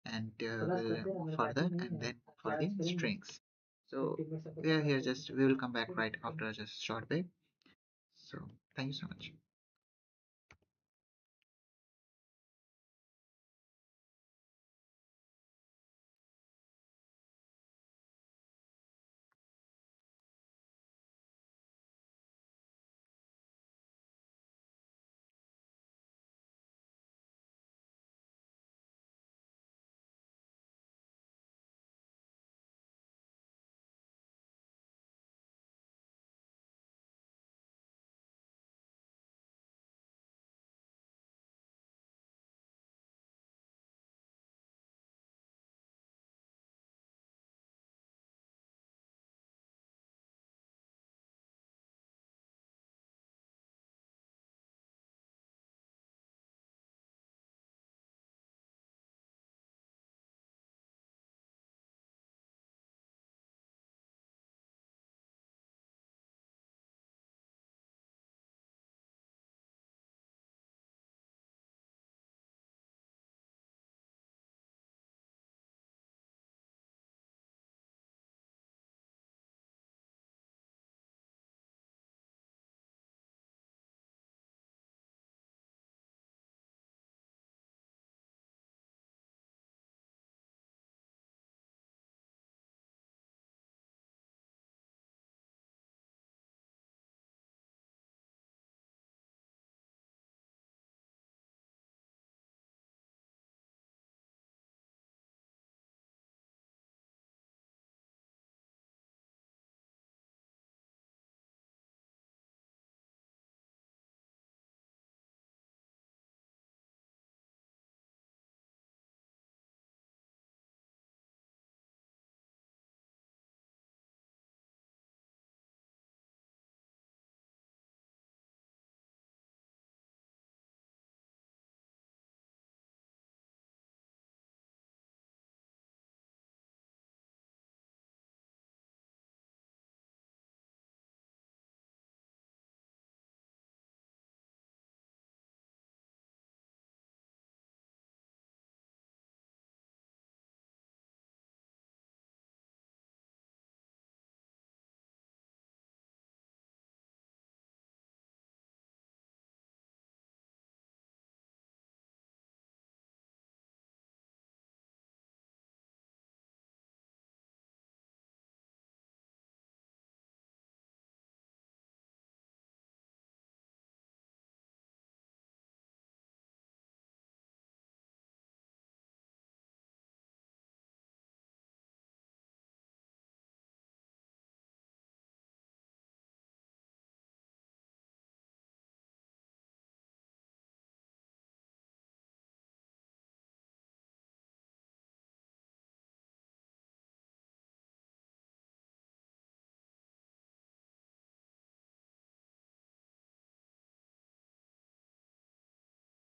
and we'll move further and then for the strings. So we are here just we will come back right after just short break. So thank you so much.